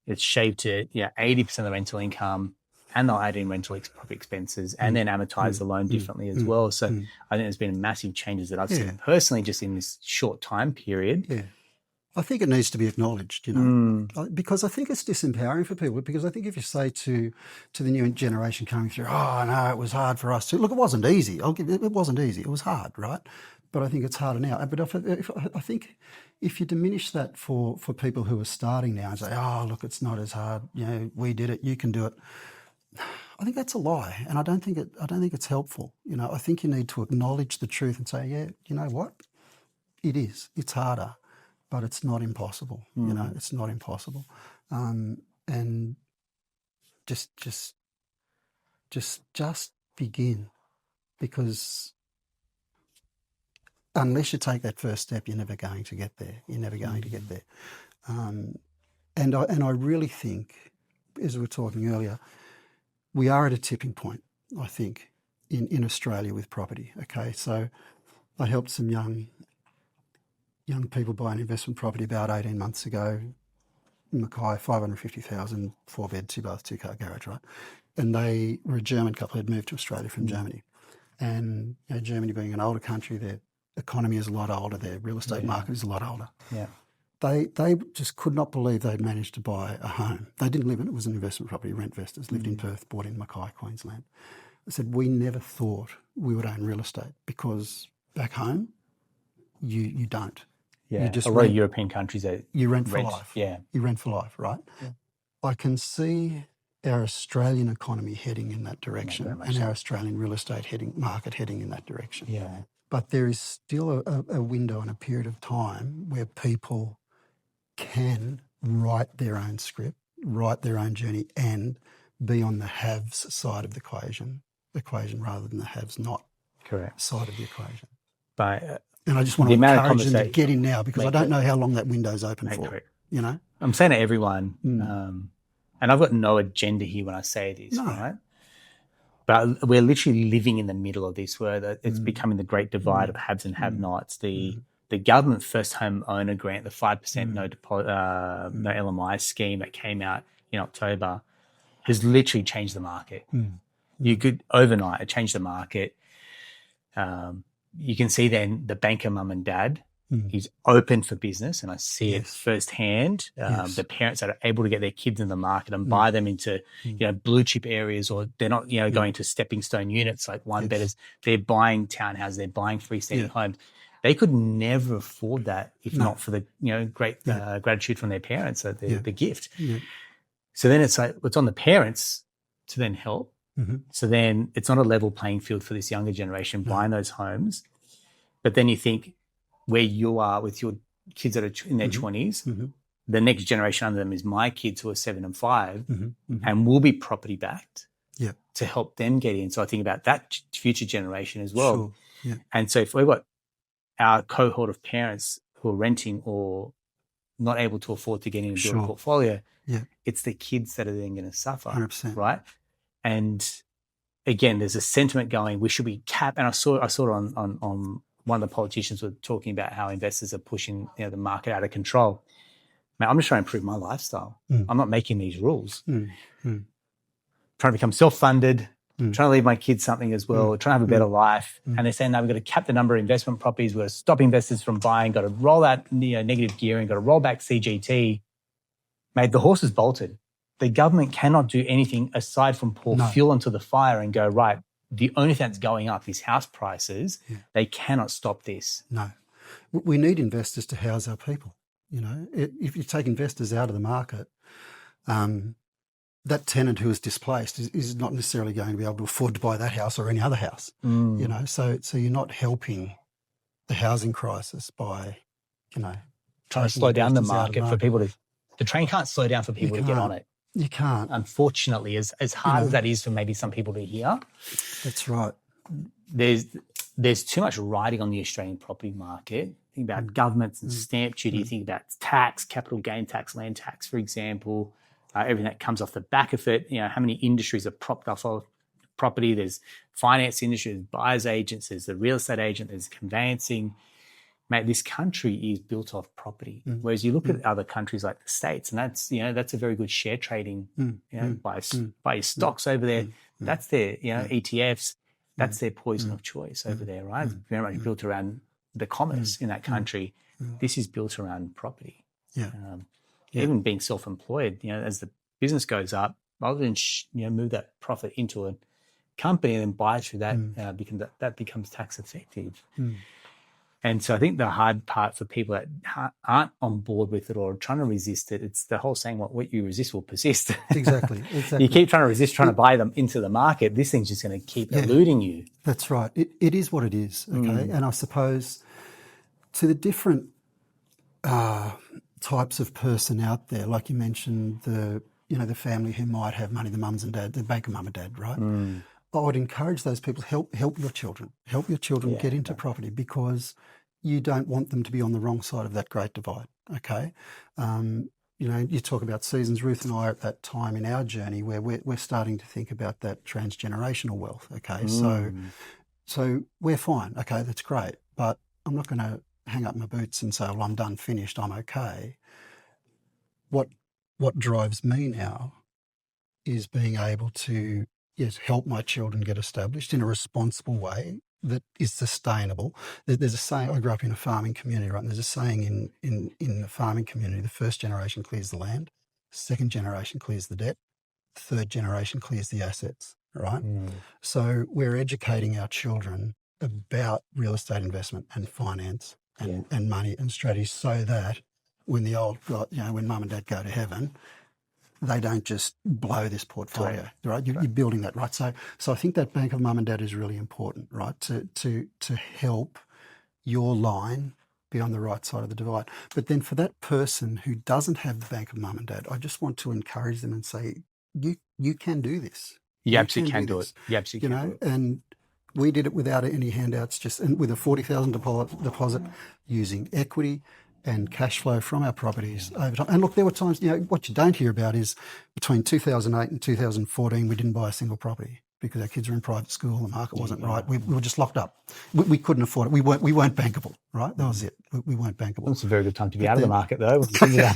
it's shaved to 80% of the rental income. and they'll add in rental property expenses and then amortize the loan differently as well. So I think there's been massive changes that I've seen personally just in this short time period. Yeah. I think it needs to be acknowledged, because I think it's disempowering for people. Because I think if you say to the new generation coming through, oh, no, it was hard for us too. Look, it wasn't easy. It wasn't easy. It was hard, right? But I think it's harder now. But I think if you diminish that for people who are starting now and say, oh, look, it's not as hard. We did it. You can do it. I think that's a lie, and I don't think it's helpful. I think you need to acknowledge the truth and say, yeah, you know what, it is. It's harder, but it's not impossible. It's not impossible, and just begin, because unless you take that first step, you're never going to get there. And I really think, as we were talking earlier, we are at a tipping point, I think, in Australia with property. Okay, so I helped some young people buy an investment property about 18 months ago. Mackay, 550,000, 4-bed, 2-bath, 2-car garage, right? And they were a German couple who had moved to Australia from Germany. And Germany being an older country, their economy is a lot older, their real estate market is a lot older. Yeah. They just could not believe they'd managed to buy a home. They didn't live in it. It was an investment property, rent investors, lived in Perth, bought in Mackay, Queensland. They said, we never thought we would own real estate, because back home, you don't. Yeah, you just a lot of European countries, you rent for life. Yeah. You rent for life, right? Yeah. I can see our Australian economy heading in that direction, and our Australian real estate market heading in that direction. Yeah. But there is still a window and a period of time where people can write their own script, write their own journey, and be on the haves side of the equation rather than the haves not side of the equation. But and I just want to encourage them to get in now, because I don't know how long that window's open for. Correct. I'm saying to everyone, and I've got no agenda here when I say this, right? But we're literally living in the middle of this, where it's becoming the great divide of haves and have-nots. The government first home owner grant, the 5% no LMI scheme that came out in October, has literally changed the market. You could overnight change the market. You can see then the banker mum and dad is open for business, and I see it firsthand. The parents that are able to get their kids in the market and buy them into blue chip areas, or they're not going to stepping stone units like one bedders. They're buying townhouses, they're buying freestanding homes. They could never afford that if not for the great gratitude from their parents, the gift. So then it's like it's on the parents to then help. So then it's not a level playing field for this younger generation buying those homes. But then you think where you are with your kids that are in their 20s, the next generation under them is my kids who are 7 and 5 and will be property backed to help them get in. So I think about that future generation as well. Sure. Yeah. And so if we've got our cohort of parents who are renting or not able to afford to get in and build a portfolio, it's the kids that are then going to suffer, 100%. right? And again, there's a sentiment going, we should be capped. And I saw it on one of the politicians were talking about how investors are pushing the market out of control. Man, I'm just trying to improve my lifestyle. I'm not making these rules. Trying to become self-funded, trying to leave my kids something as well, trying to have a better life. And they're saying, no, we've got to cap the number of investment properties. We've got to stop investors from buying, got to roll out negative gearing, got to roll back CGT. Mate, the horse is bolted. The government cannot do anything aside from pour fuel onto the fire and go, right, the only thing that's going up is house prices. They cannot stop this. No. We need investors to house our people. If you take investors out of the market, that tenant who is displaced is not necessarily going to be able to afford to buy that house or any other house. So you're not helping the housing crisis by, trying to slow down the market for people to. The train can't slow down for people to get on it. You can't. Unfortunately, as hard as that is for maybe some people to hear. That's right. There's too much riding on the Australian property market. Think about governments and stamp duty. Think about tax, capital gain tax, land tax, for example. Everything that comes off the back of it. How many industries are propped off of property? There's finance industry, there's buyer's agents, there's the real estate agent, there's conveyancing. mate, this country is built off property. Whereas you look at other countries like the States, and that's a very good share trading, buy your stocks over there. That's their, ETFs. That's their poison of choice over there, right? It's very much built around the commerce in that country. This is built around property. Yeah. Even being self-employed, as the business goes up, rather than move that profit into a company and then buy through that, because that becomes tax effective. And so I think the hard part for people that aren't on board with it or trying to resist it, it's the whole saying, what you resist will persist. Exactly. You keep trying to resist, trying to buy them into the market, this thing's just going to keep eluding you. That's right. It is what it is, okay? And I suppose to the different types of person out there, like you mentioned, the family who might have money, the mums and dad, the banker mum and dad, right? I would encourage those people, help your children. Help your children get into property, because you don't want them to be on the wrong side of that great divide, okay? You talk about seasons. Ruth and I are at that time in our journey where we're starting to think about that transgenerational wealth, okay? So we're fine, okay, that's great, but I'm not going to hang up my boots and say, well, I'm done, finished, I'm okay. What drives me now is being able to help my children get established in a responsible way that is sustainable. There's a saying, I grew up in a farming community, right? And there's a saying in the farming community, the first generation clears the land, second generation clears the debt, third generation clears the assets, right? So we're educating our children about real estate investment and finance and money and strategy, so that when when mum and dad go to heaven, they don't just blow this portfolio, right? You're building that, right? So I think that bank of mum and dad is really important, right? To help your line be on the right side of the divide. But then for that person who doesn't have the bank of mum and dad, I just want to encourage them and say, you can do this. You absolutely can do it. You absolutely can do it. And we did it without any handouts, and with a $40,000 deposit, using equity and cash flow from our properties over time. And look, there were times, what you don't hear about is between 2008 and 2014, we didn't buy a single property because our kids were in private school, the market wasn't right. We were just locked up. We couldn't afford it. We weren't bankable, right? That was it. We weren't bankable. It's a very good time to be out of the market, though. You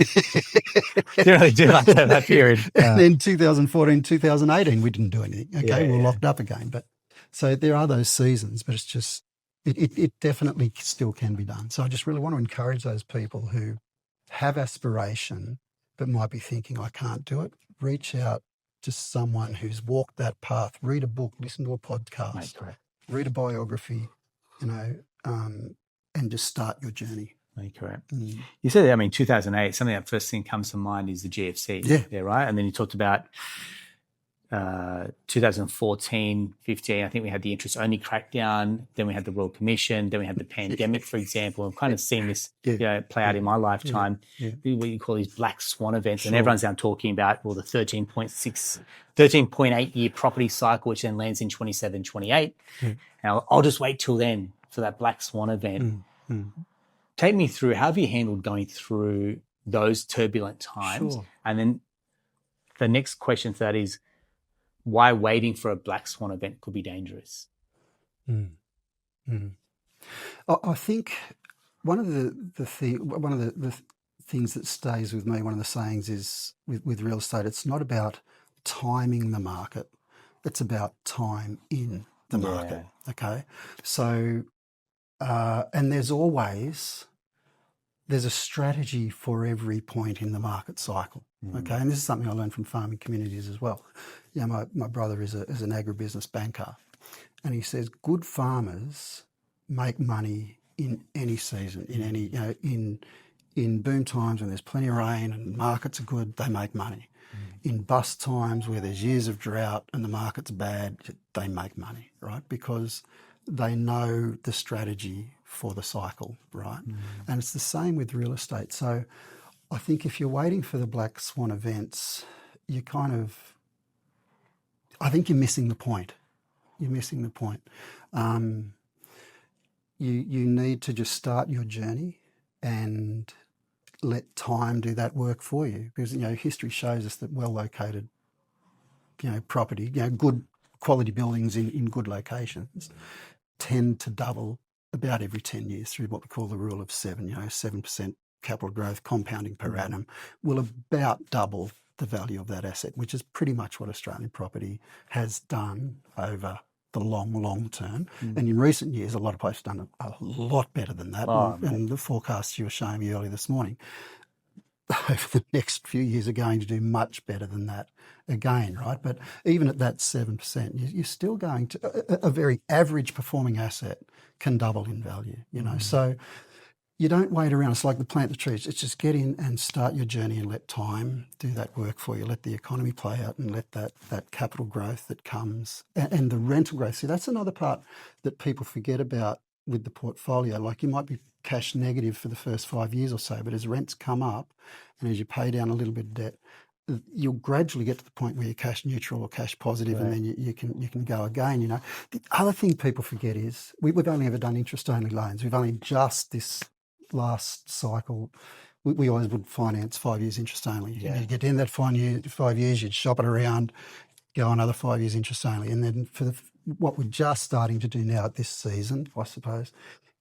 really do like that period. And then 2014, 2018, we didn't do anything. Okay, we were locked up again. But so there are those seasons, but it's just, it definitely still can be done. So I just really want to encourage those people who have aspiration but might be thinking, I can't do it. Reach out to someone who's walked that path. Read a book, listen to a podcast, read a biography, and just start your journey. Correct. You said, 2008, something that first thing comes to mind is the GFC. Yeah, right? And then you talked about 2014, 15, I think we had the interest-only crackdown, then we had the Royal Commission, then we had the pandemic, for example. I've kind of seen this play out in my lifetime, what you call these black swan events, and everyone's now talking about, the 13.8 year property cycle, which then lands in 27, 28. Now, I'll just wait till then for that black swan event. Take me through, how have you handled going through those turbulent times? And then the next question to that is, why waiting for a black swan event could be dangerous? I think one of the things that stays with me, one of the sayings is with real estate, it's not about timing the market, it's about time in the market. Okay, so and there's a strategy for every point in the market cycle. Okay, and this is something I learned from farming communities as well. My brother is an agribusiness banker, and he says good farmers make money in any season, in any in boom times when there's plenty of rain and markets are good, they make money. In bust times where there's years of drought and the market's bad, they make money, right? Because they know the strategy for the cycle, right? And it's the same with real estate. So I think if you're waiting for the black swan events, I think you're missing the point. You're missing the point. You need to just start your journey and let time do that work for you, because history shows us that well-located property, good quality buildings in good locations tend to double about every 10 years through what we call the rule of 7, 7% capital growth compounding per annum will about double the value of that asset, which is pretty much what Australian property has done over the long term. And in recent years, a lot of places have done a lot better than that. And the forecasts you were showing me earlier this morning, over the next few years are going to do much better than that again, right? But even at that 7%, you're still going to, a very average performing asset can double in value, So you don't wait around. It's like the plant the trees. It's just get in and start your journey and let time do that work for you. Let the economy play out and let that capital growth that comes and the rental growth. See, that's another part that people forget about with the portfolio. Like you might be cash negative for the first 5 years or so, but as rents come up and as you pay down a little bit of debt, you'll gradually get to the point where you're cash neutral or cash positive, and then you can go again. The other thing people forget is we've only ever done interest only loans. We've only just this last cycle, we always would finance 5 years interest only. You get in that 5 years, you'd shop it around, go another 5 years interest only, and then for what we're just starting to do now at this season, I suppose,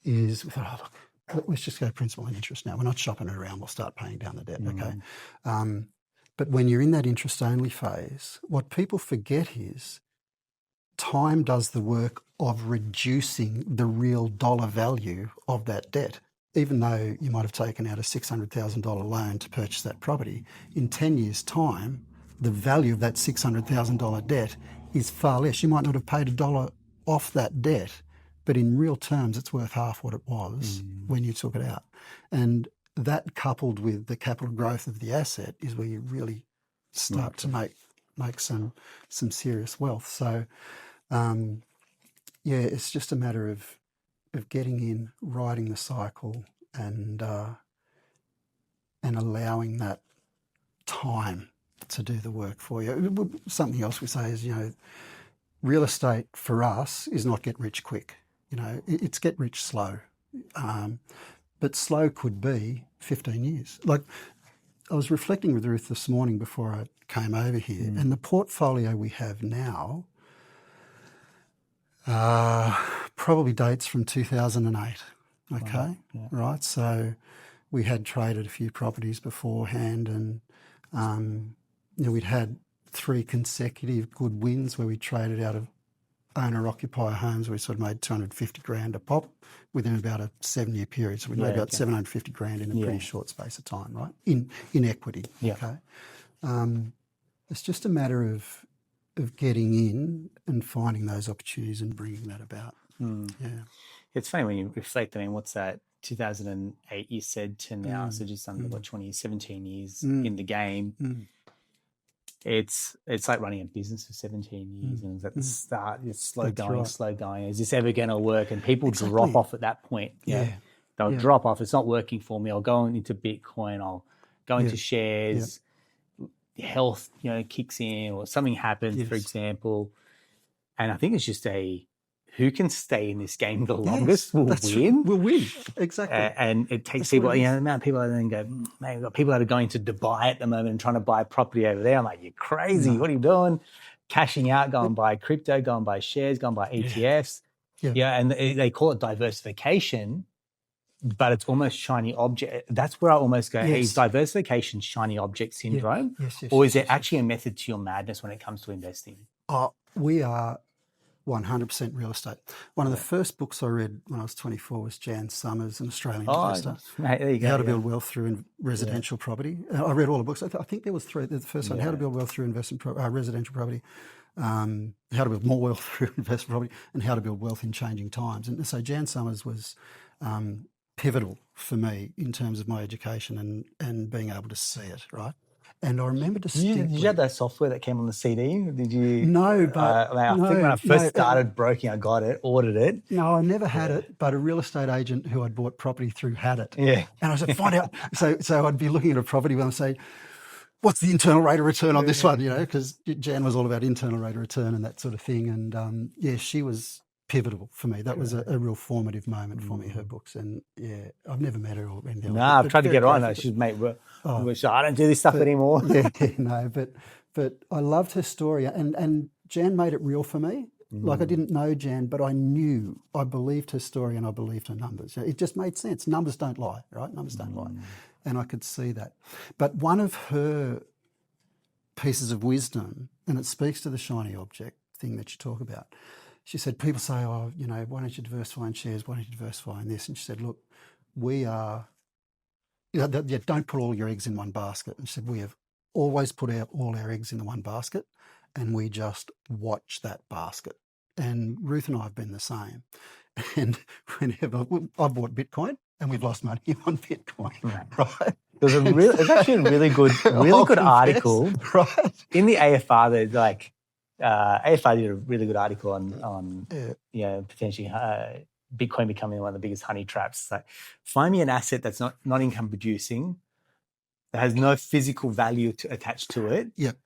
is we thought, look, let's just go principal and interest now. We're not shopping it around. We'll start paying down the debt. Okay. But when you're in that interest only phase, what people forget is time does the work of reducing the real dollar value of that debt. Even though you might have taken out a $600,000 loan to purchase that property, in 10 years' time, the value of that $600,000 debt is far less. You might not have paid $1 off that debt, but in real terms, it's worth half what it was when you took it out. And that, coupled with the capital growth of the asset, is where you really start to make some serious wealth. So, it's just a matter of getting in, riding the cycle, and allowing that time to do the work for you. Something else we say is, real estate for us is not get rich quick. It's get rich slow. But slow could be 15 years. Like, I was reflecting with Ruth this morning before I came over here, and the portfolio we have now probably dates from 2008. Okay, right? So we had traded a few properties beforehand, and we'd had 3 consecutive good wins where we traded out of owner-occupier homes. We sort of made $250,000 a pop within about a 7-year period. So we made about $750,000 in a pretty short space of time, right? In equity. Okay. It's just a matter of getting in and finding those opportunities and bringing that about. It's funny when you reflect. I mean, what's that? 2008 you said to now, so just under 17 years in the game. It's like running a business for 17 years, and at the start it's slow going. Is this ever going to work? And people drop off at that point. They'll drop off. It's not working for me. I'll go into Bitcoin. I'll go into shares. Health, kicks in, or something happens, for example. And I think it's just who can stay in this game the longest will win. Will win, exactly. And it takes people, the amount of people that then go, man, we've got people that are going to Dubai at the moment and trying to buy property over there. I'm like, you're crazy. What are you doing? Cashing out, go and buy crypto, go and buy shares, go and buy ETFs. And they call it diversification, but it's almost shiny object. That's where I almost go, hey, is diversification shiny object syndrome? Or is it actually a method to your madness when it comes to investing? We are 100% real estate. One of the first books I read when I was 24 was Jan Summers, an Australian investor. Mate, there you go. How to Build Wealth Through Residential Property. I read all the books. I think there was 3. The first one, How to Build Wealth Through Residential Property, How to Build More Wealth Through Investment Property, and How to Build Wealth in Changing Times. And so Jan Summers was pivotal for me in terms of my education and being able to see it, right? And I remember distinctly... Did you have that software that came on the CD? Did you? No, but... I think when I first started broking, I got it, ordered it. No, I never had it, but a real estate agent who I'd bought property through had it. Yeah. And I said, find out. So I'd be looking at a property and I'd say, what's the internal rate of return on this one? Because Jan was all about internal rate of return and that sort of thing. And she was pivotal for me. That was a real formative moment for me, her books. And I've never met her or anything. No, I've tried to get her on. She's mate. I don't do this stuff anymore. But I loved her story, and Jan made it real for me. Like I didn't know Jan, but I believed her story and I believed her numbers. It just made sense. Numbers don't lie, right? Numbers don't lie. And I could see that. But one of her pieces of wisdom, and it speaks to the shiny object thing that you talk about, she said, people say, oh, why don't you diversify in shares? Why don't you diversify in this? And she said, look, we are, don't put all your eggs in one basket. And she said, we have always put all our eggs in the one basket and we just watch that basket. And Ruth and I have been the same. And whenever I've bought Bitcoin and we've lost money on Bitcoin, right? There's actually a really good article right? in the AFR. There's like AFR did a really good article on potentially Bitcoin becoming one of the biggest honey traps. It's like, find me an asset that's not income producing, that has no physical value attached to it. Yep.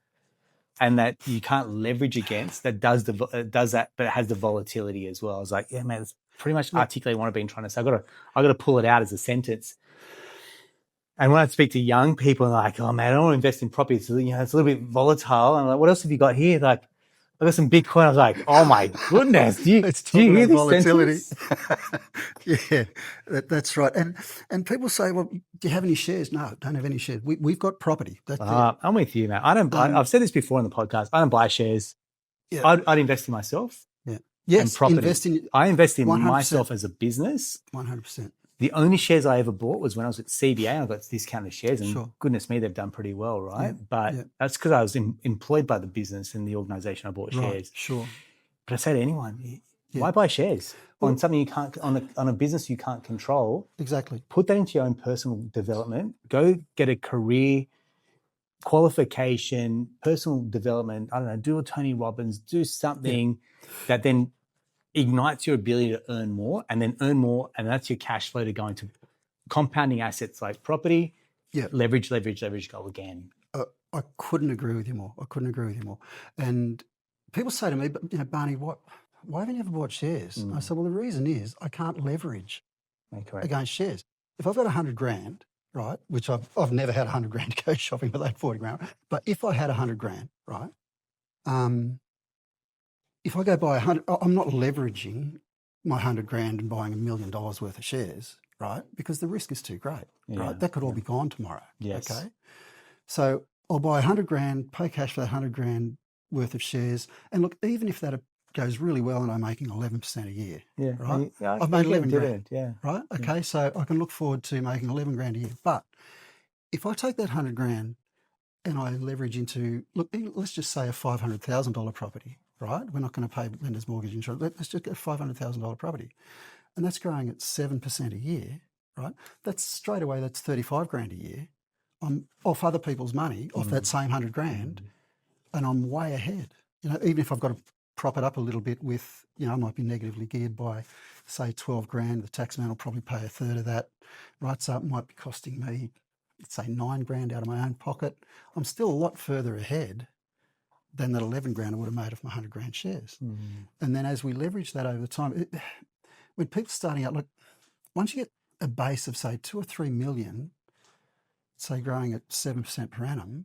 And that you can't leverage against, that does that, but it has the volatility as well. I was like, yeah, man, that's pretty much articulating what I've been trying to say. I got to pull it out as a sentence. And when I speak to young people, they're like, oh man, I don't want to invest in property. So, it's a little bit volatile. And I'm like, what else have you got here? Like, I got some Bitcoin. I was like, oh my goodness. Do you hear this volatility? Yeah, that's right. And people say, well, do you have any shares? No, don't have any shares. We've got property. I'm with you, man. I've said this before in the podcast. I don't buy shares. Yeah. I'd invest in myself. Yeah. Yes, property. I invest in 100%. Myself as a business. 100%. The only shares I ever bought was when I was at CBA and I got discounted shares, and Sure. goodness me, they've done pretty well, right? Yeah. But that's because I was employed by the business and the organisation I bought Right. shares. Sure. But I say to anyone, why buy shares on something you can't, on a business you can't control? Exactly. Put that into your own personal development. Go get a career qualification, personal development. I don't know, do a Tony Robbins, do something that then ignites your ability to earn more, and that's your cash flow to go into compounding assets like property. Leverage, go again. I couldn't agree with you more. And people say to me, but Barney, why haven't you ever bought shares? I said, well, the reason is I can't leverage against shares. If I've got 100 grand, right, which I've never had 100 grand to go shopping with, like 40 grand, but if I had 100 grand, right, if I go buy 100, I'm not leveraging my 100 grand and buying $1 million worth of shares, right? Because the risk is too great, right? That could all be gone tomorrow. Yes. Okay. So I'll buy 100 grand, pay cash for that 100 grand worth of shares. And look, even if that goes really well and I'm making 11% a year, right? I've made 11 grand, right? Okay. So I can look forward to making 11 grand a year. But if I take that 100 grand and I leverage into, look, let's just say a $500,000 property, right? We're not going to pay lender's mortgage insurance. Let's just get a $500,000 property. And that's growing at 7% a year, right? That's straight away, that's 35 grand a year. I'm off other people's money, off that same 100 grand, and I'm way ahead. Even if I've got to prop it up a little bit with, I might be negatively geared by, say, 12 grand. The taxman will probably pay a third of that, right? So it might be costing me, let's say, 9 grand out of my own pocket. I'm still a lot further ahead than that 11 grand I would have made off my 100 grand shares. And then as we leverage that over time, when people are starting out, look, once you get a base of, say, 2 or 3 million, say growing at 7% per annum,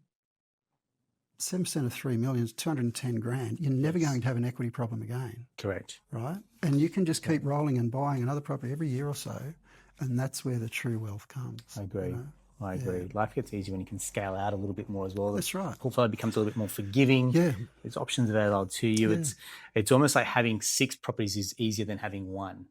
7% of 3 million is 210 grand. You're never going to have an equity problem again. Correct. Right? And you can just keep rolling and buying another property every year or so, and that's where the true wealth comes. I agree. I agree. Life gets easier when you can scale out a little bit more as well. That's right. The portfolio becomes a little bit more forgiving. Yeah. There's options available to you. Yeah. It's almost like having 6 properties is easier than having one.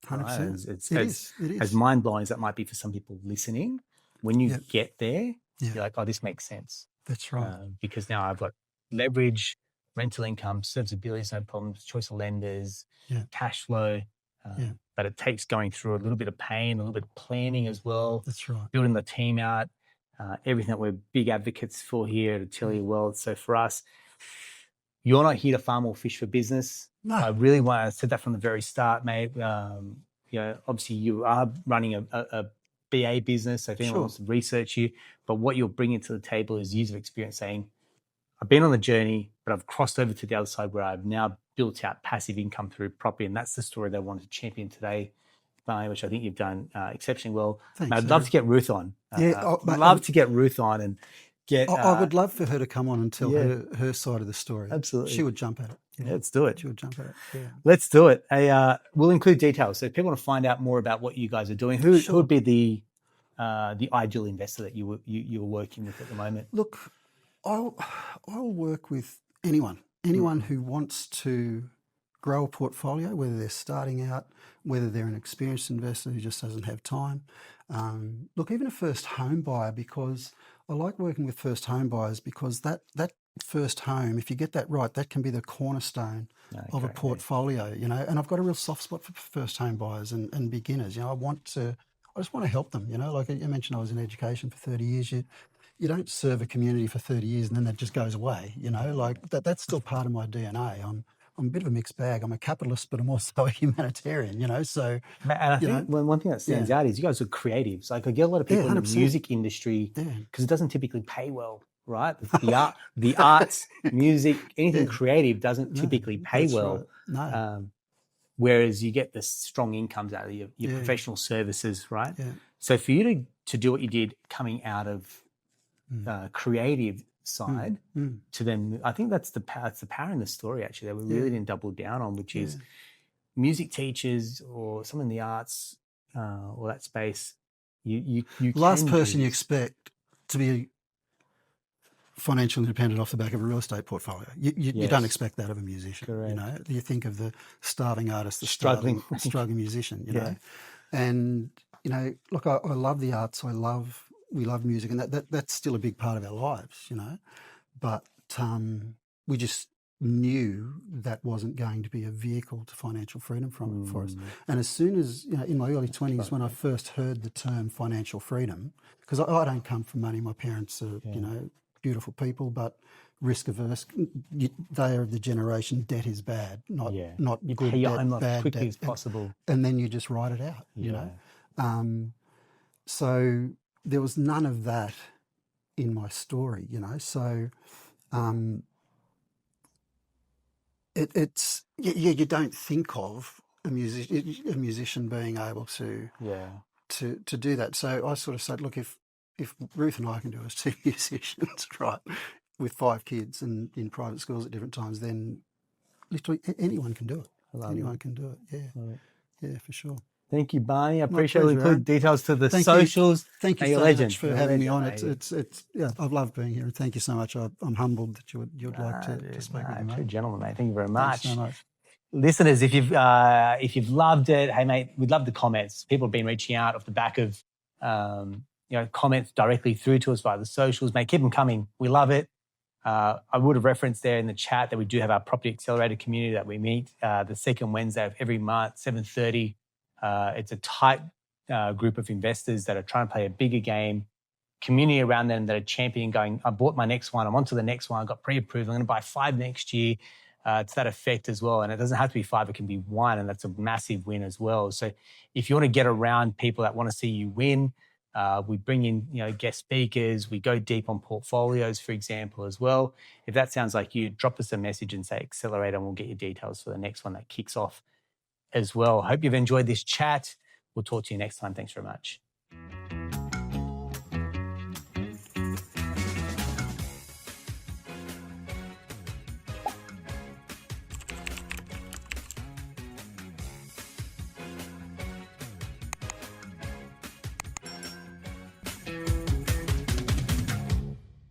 100%. Right? It is. As mind-blowing as that might be for some people listening, when you get there, you're like, oh, this makes sense. That's right. Because now I've got leverage, rental income, serviceability, no problems, choice of lenders, cash flow. But it takes going through a little bit of pain, a little bit of planning as well. That's right. Building the team out, everything that we're big advocates for here at Atelier World. So for us, you're not here to farm or fish for business. No. I said that from the very start, mate. Obviously you are running a BA business, so if anyone wants to research you, but what you're bringing to the table is years of experience saying, I've been on the journey, but I've crossed over to the other side where I've now built out passive income through property. And that's the story that I wanted to champion today, Barney, which I think you've done exceptionally well. Thanks, I'd love to get Ruth on. I'd love to get Ruth on and get. I would love for her to come on and tell Yeah. her side of the story. Absolutely. She would jump at it. Yeah, let's do it. She would jump at it. Yeah. Let's do it. We'll include details. So if people want to find out more about what you guys are doing, who would be the ideal investor that you're working with at the moment? Look, I'll work with anyone who wants to grow a portfolio, whether they're starting out, whether they're an experienced investor who just doesn't have time. Look, even a first home buyer, because I like working with first home buyers, because that first home, if you get that right, that can be the cornerstone of a portfolio, you know. And I've got a real soft spot for first home buyers and beginners. You know, I just want to help them, you know. Like I mentioned, I was in education for 30 years. You don't serve a community for 30 years and then that just goes away, you know. Like that's still part of my DNA. I'm a bit of a mixed bag. I'm a capitalist, but I'm also a humanitarian, you know. So, and I think one thing that stands out is you guys are creatives. Like I get a lot of people in the music industry because it doesn't typically pay well, right? The arts, music, anything creative doesn't typically pay well. Right. No. Whereas you get the strong incomes out of your professional services, right? Yeah. So for you to do what you did coming out of creative side to then, I think that's the power in the story actually that we really didn't double down on, which is music teachers or someone in the arts or that space. You last person you expect to be financially independent off the back of a real estate portfolio. You don't expect that of a musician. Correct. You know, you think of the starving artist, the struggling musician. You know, and you know, look, I love the arts. We love music, and that's still a big part of our lives. You know, but we just knew that wasn't going to be a vehicle to financial freedom for us. And as soon as, you know, in my early 20s, when I first heard the term financial freedom, because I don't come from money, my parents are, you know, beautiful people, but risk-averse. They are the generation debt is bad, not you good pay your debt, home off bad as quickly debt, as possible. and then you just write it out, you know. So there was none of that in my story, you know. So it's you don't think of a musician being able to do that. So I sort of said, look, if Ruth and I can do it as two musicians, right, with 5 kids and in private schools at different times, then literally anyone can do it. Anyone can do it. Yeah, for sure. Thank you, Barney. I appreciate we'll include details to the socials. Thank you so much for having me on. It's I've loved being here, and thank you so much. I'm humbled that you'd like to speak with me, mate. Gentlemen, mate. Thank you very much. Thanks so much. Listeners, if you've loved it, hey mate, we'd love the comments. People have been reaching out off the back of comments directly through to us via the socials. Mate, keep them coming. We love it. I would have referenced there in the chat that we do have our Property Accelerator community that we meet the second Wednesday of every month, 7:30. It's a tight group of investors that are trying to play a bigger game, community around them that are championing going, I bought my next one, I'm on to the next one, I got pre-approved, I'm going to buy 5 next year. To that effect as well. And it doesn't have to be 5, it can be 1, and that's a massive win as well. So if you want to get around people that want to see you win, we bring in guest speakers, we go deep on portfolios, for example, as well. If that sounds like you, drop us a message and say Accelerator, and we'll get your details for the next one that kicks off as well. Hope you've enjoyed this chat. We'll talk to you next time. Thanks very much.